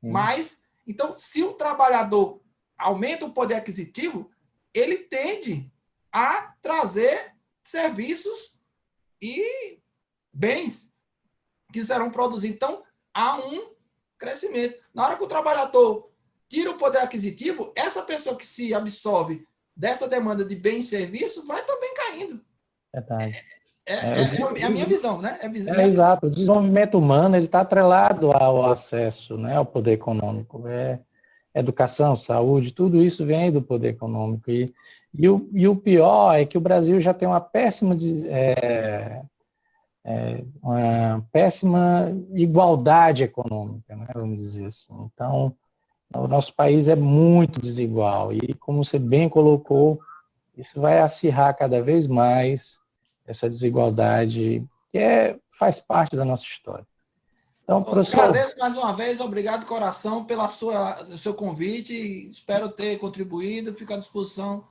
Mas, então, se o trabalhador aumenta o poder aquisitivo, ele tende a trazer serviços e bens que serão produzidos. Então, há um crescimento. Na hora que o trabalhador tira o poder aquisitivo, essa pessoa que se absorve dessa demanda de bens e serviços vai também caindo. Verdade. É a minha visão, né? Exato. O desenvolvimento humano ele está atrelado ao acesso, né, ao poder econômico. Educação, saúde, tudo isso vem do poder econômico. E o pior é que o Brasil já tem uma péssima igualdade econômica, né, vamos dizer assim. Então, o nosso país é muito desigual e, como você bem colocou, isso vai acirrar cada vez mais essa desigualdade que faz parte da nossa história. Então, professor... Agradeço mais uma vez, obrigado, coração, pelo seu convite, espero ter contribuído, fico à disposição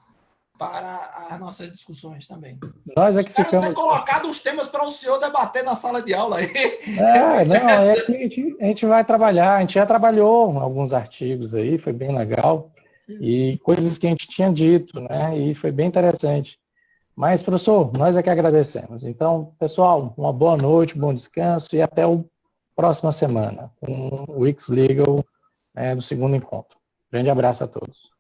para as nossas discussões também. Nós é que espero ficamos... ter colocado os temas para o senhor debater na sala de aula aí. A gente vai trabalhar, a gente já trabalhou alguns artigos aí, foi bem legal, e coisas que a gente tinha dito, né, e foi bem interessante. Mas, professor, nós é que agradecemos. Então, pessoal, uma boa noite, bom descanso e até a próxima semana com o X Legal do segundo encontro. Grande abraço a todos.